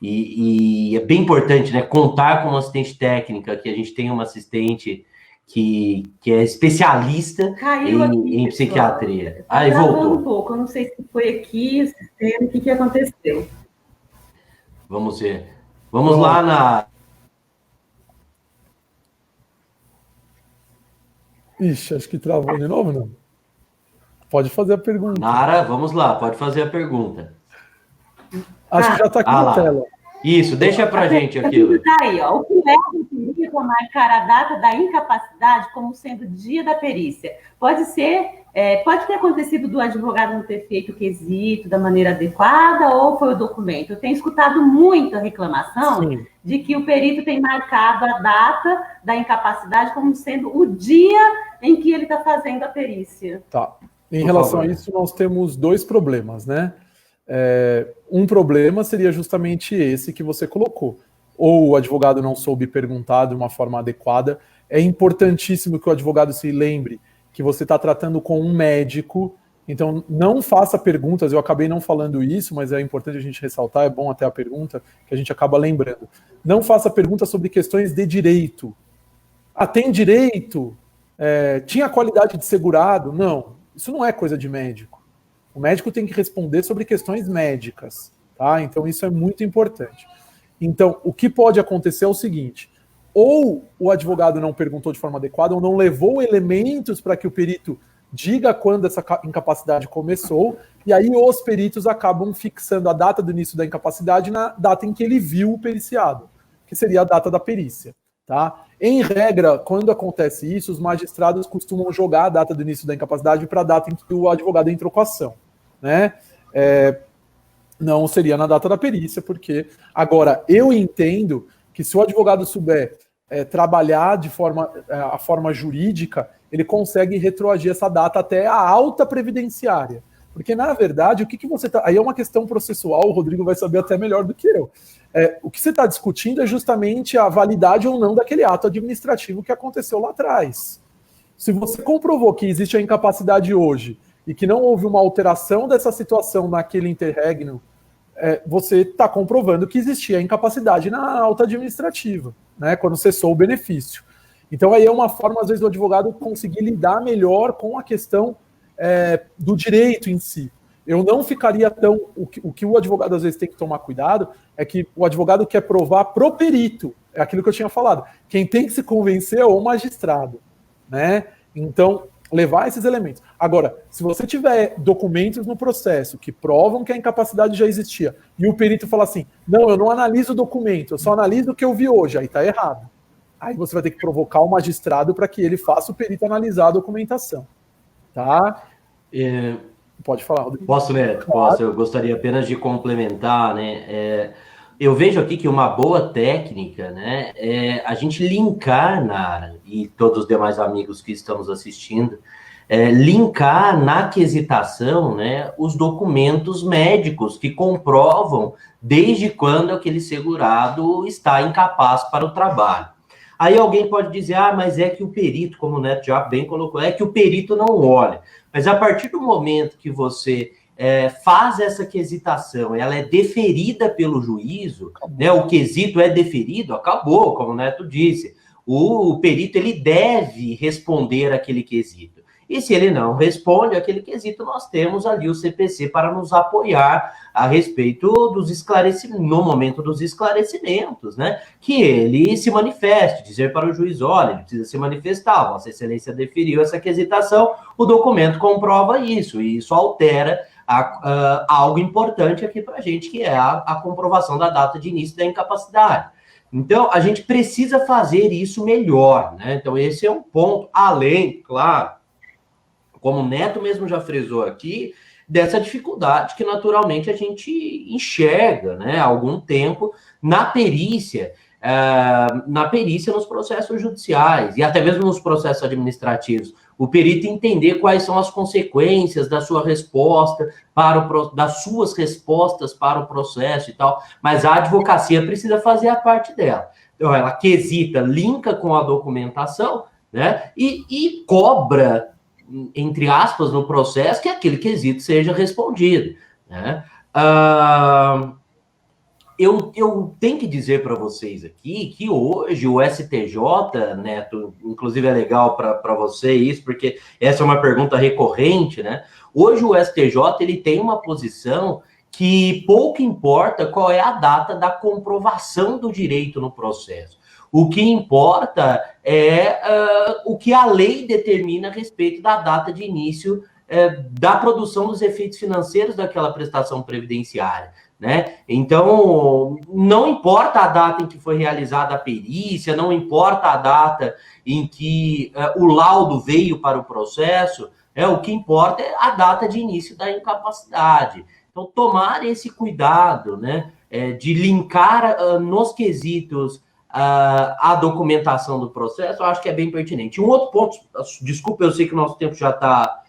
E é bem importante, né, contar com uma assistente técnica, que a gente tem uma assistente que é especialista em psiquiatria. Aí voltou. Um pouco, eu não sei se foi aqui o sistema, o que aconteceu. Vamos ver. Vamos lá na... Ixi, acho que travou de novo, não? Pode fazer a pergunta. Nara, vamos lá, pode fazer a pergunta. Acho que já está aqui na tela. Isso, deixa pra gente aquilo. Está aí, ó. O que leva o perito a marcar a data da incapacidade como sendo o dia da perícia? Pode ter acontecido do advogado não ter feito o quesito da maneira adequada ou foi o documento? Eu tenho escutado muita reclamação de que o perito tem marcado a data da incapacidade como sendo o dia em que ele está fazendo a perícia. Tá. Em relação a isso, nós temos 2 problemas, né? Um problema seria justamente esse que você colocou. Ou o advogado não soube perguntar de uma forma adequada. É importantíssimo que o advogado se lembre que você está tratando com um médico, então não faça perguntas, eu acabei não falando isso, mas é importante a gente ressaltar, é bom até a pergunta, que a gente acaba lembrando. Não faça perguntas sobre questões de direito. Tem direito? Tinha qualidade de segurado? Não, isso não é coisa de médico. O médico tem que responder sobre questões médicas, tá? Então isso é muito importante. Então, o que pode acontecer é o seguinte: ou o advogado não perguntou de forma adequada, ou não levou elementos para que o perito diga quando essa incapacidade começou, e aí os peritos acabam fixando a data do início da incapacidade na data em que ele viu o periciado, que seria a data da perícia, tá? Em regra, quando acontece isso, os magistrados costumam jogar a data do início da incapacidade para a data em que o advogado entrou com a ação, né? Não seria na data da perícia, porque... Agora, eu entendo que se o advogado souber trabalhar a forma jurídica, ele consegue retroagir essa data até a alta previdenciária. Porque, na verdade, o que você está... Aí é uma questão processual, o Rodrigo vai saber até melhor do que eu. O que você está discutindo é justamente a validade ou não daquele ato administrativo que aconteceu lá atrás. Se você comprovou que existe a incapacidade hoje e que não houve uma alteração dessa situação naquele interregno, você está comprovando que existia a incapacidade na alta administrativa, né, quando cessou o benefício. Então aí é uma forma, às vezes, do advogado conseguir lidar melhor com a questão do direito em si. Eu não ficaria tão... O que o advogado, às vezes, tem que tomar cuidado é que o advogado quer provar pro perito. É aquilo que eu tinha falado. Quem tem que se convencer é o magistrado, né? Então, levar esses elementos. Agora, se você tiver documentos no processo que provam que a incapacidade já existia e o perito falar assim, não, eu não analiso o documento, eu só analiso o que eu vi hoje, aí está errado. Aí você vai ter que provocar o magistrado para que ele faça o perito analisar a documentação. Tá? Pode falar, Rodrigo. Posso, Neto? Posso. Eu gostaria apenas de complementar, né? Eu vejo aqui que uma boa técnica, né, é a gente linkar, Nara, e todos os demais amigos que estamos assistindo, linkar na quesitação, né, os documentos médicos que comprovam desde quando aquele segurado está incapaz para o trabalho. Aí alguém pode dizer, mas é que o perito, como o Neto já bem colocou, é que o perito não olha. Mas a partir do momento que você faz essa quesitação, ela é deferida pelo juízo, né, o quesito é deferido, acabou, como o Neto disse. O perito ele deve responder aquele quesito. E se ele não responde aquele quesito, nós temos ali o CPC para nos apoiar a respeito dos esclarecimentos, no momento dos esclarecimentos, né? Que ele se manifeste, dizer para o juiz, olha, ele precisa se manifestar, Vossa Excelência deferiu essa quesitação, o documento comprova isso, e isso altera algo importante aqui para a gente, que é a comprovação da data de início da incapacidade. Então, a gente precisa fazer isso melhor, né? Então, esse é um ponto, além, claro, como o Neto mesmo já frisou aqui, dessa dificuldade que naturalmente a gente enxerga, né, há algum tempo na perícia nos processos judiciais e até mesmo nos processos administrativos. O perito entender quais são as consequências da sua resposta das suas respostas para o processo e tal, mas a advocacia precisa fazer a parte dela. Então, ela quesita, linka com a documentação, né, e cobra, entre aspas, no processo, que aquele quesito seja respondido, né? eu tenho que dizer para vocês aqui que hoje o STJ, Neto, inclusive é legal para você isso, porque essa é uma pergunta recorrente, né? Hoje o STJ ele tem uma posição que pouco importa qual é a data da comprovação do direito no processo. O que importa é o que a lei determina a respeito da data de início da produção dos efeitos financeiros daquela prestação previdenciária, né? Então, não importa a data em que foi realizada a perícia, não importa a data em que o laudo veio para o processo, o que importa é a data de início da incapacidade. Então, tomar esse cuidado, né, de linkar nos quesitos a documentação do processo, eu acho que é bem pertinente. Um outro ponto, desculpa, eu sei que o nosso tempo já está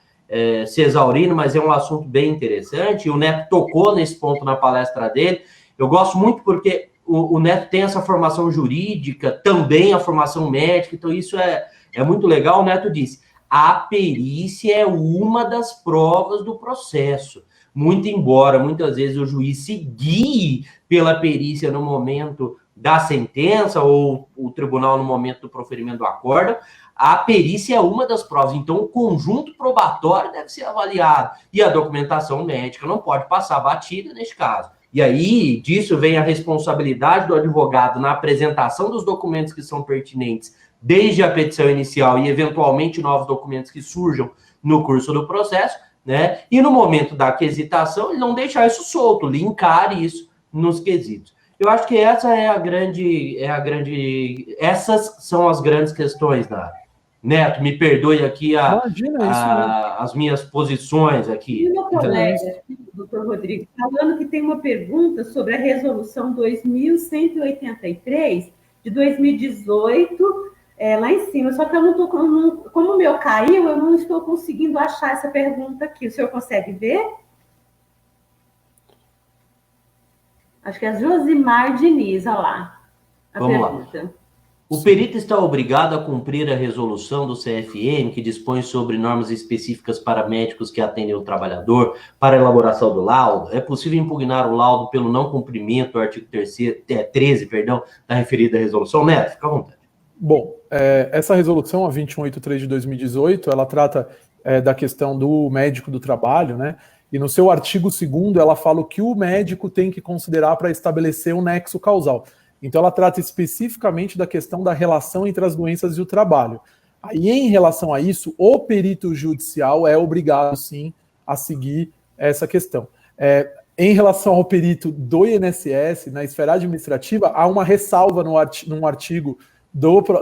se exaurindo, mas é um assunto bem interessante, e o Neto tocou nesse ponto na palestra dele. Eu gosto muito porque o Neto tem essa formação jurídica, também a formação médica, então isso é muito legal. O Neto disse, a perícia é uma das provas do processo. Muito embora, muitas vezes, o juiz se guie pela perícia no momento da sentença ou o tribunal no momento do proferimento do acórdão, a perícia é uma das provas. Então, o conjunto probatório deve ser avaliado. E a documentação médica não pode passar batida neste caso. E aí, disso vem a responsabilidade do advogado na apresentação dos documentos que são pertinentes desde a petição inicial e, eventualmente, novos documentos que surjam no curso do processo, né? E no momento da aquisitação, ele não deixar isso solto, linkar isso nos quesitos. Eu acho que essa essas são as grandes questões, Neto, me perdoe aqui as minhas posições aqui. E meu colega, doutor Rodrigo, falando que tem uma pergunta sobre a resolução 2183 de 2018, lá em cima, só que eu não estou, como o meu caiu, eu não estou conseguindo achar essa pergunta aqui. O senhor consegue ver? Acho que é a Josimar Diniz, olha lá. Vamos pergunta. Lá. O perito está obrigado a cumprir a resolução do CFM, que dispõe sobre normas específicas para médicos que atendem o trabalhador, para a elaboração do laudo. É possível impugnar o laudo pelo não cumprimento do artigo 13, da referida resolução? Neto, fica à vontade. Bom, essa resolução, a 2183 de 2018, ela trata da questão do médico do trabalho, né? E no seu artigo 2º, ela fala o que o médico tem que considerar para estabelecer um nexo causal. Então, ela trata especificamente da questão da relação entre as doenças e o trabalho. Aí, em relação a isso, o perito judicial é obrigado, sim, a seguir essa questão. Em relação ao perito do INSS, na esfera administrativa, há uma ressalva num artigo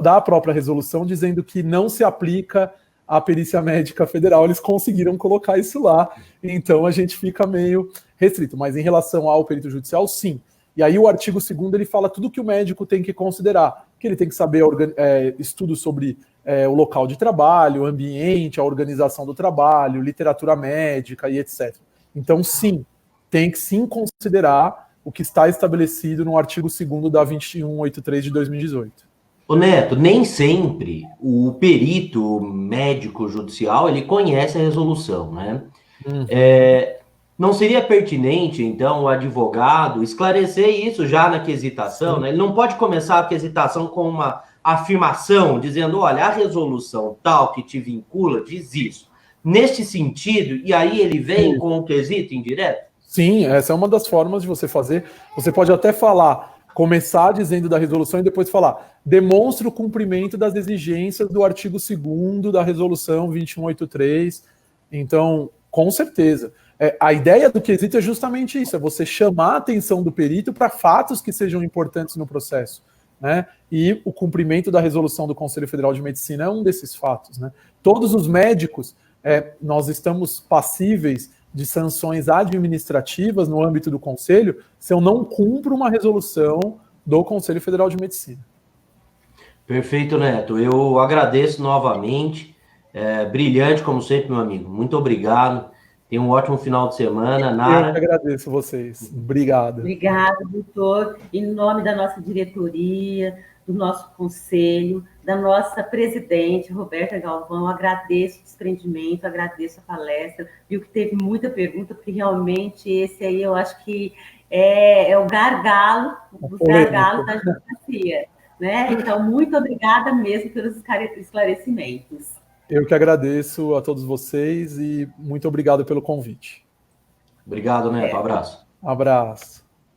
da própria resolução, dizendo que não se aplica à perícia médica federal. Eles conseguiram colocar isso lá, então a gente fica meio restrito. Mas em relação ao perito judicial, sim. E aí o artigo 2º, ele fala tudo que o médico tem que considerar, que ele tem que saber estudos sobre o local de trabalho, o ambiente, a organização do trabalho, literatura médica e etc. Então, sim, tem que sim considerar o que está estabelecido no artigo 2º da 2183 de 2018. Ô Neto, nem sempre o perito médico judicial ele conhece a resolução, né? Uhum. Não seria pertinente, então, o advogado esclarecer isso já na quesitação, né? Ele não pode começar a quesitação com uma afirmação, dizendo, olha, a resolução tal que te vincula diz isso. Neste sentido, e aí ele vem com o quesito indireto? Sim, essa é uma das formas de você fazer. Você pode até começar dizendo da resolução e depois falar, demonstra o cumprimento das exigências do artigo 2º da resolução 2183. Então, com certeza. A ideia do quesito é justamente isso, é você chamar a atenção do perito para fatos que sejam importantes no processo, né? E o cumprimento da resolução do Conselho Federal de Medicina é um desses fatos, né? Todos os médicos, nós estamos passíveis de sanções administrativas no âmbito do Conselho se eu não cumpro uma resolução do Conselho Federal de Medicina. Perfeito, Neto. Eu agradeço novamente. Brilhante, como sempre, meu amigo. Muito obrigado. Tenha um ótimo final de semana, Nara. Eu que agradeço vocês. Obrigado. Obrigada, doutor. Em nome da nossa diretoria, do nosso conselho, da nossa presidente, Roberta Galvão, agradeço o desprendimento, agradeço a palestra. Viu que teve muita pergunta, porque realmente esse aí eu acho que é o gargalo dos gargalos da advocacia. Né? Então, muito obrigada mesmo pelos esclarecimentos. Eu que agradeço a todos vocês e muito obrigado pelo convite. Obrigado, Neto. Abraço. Abraço.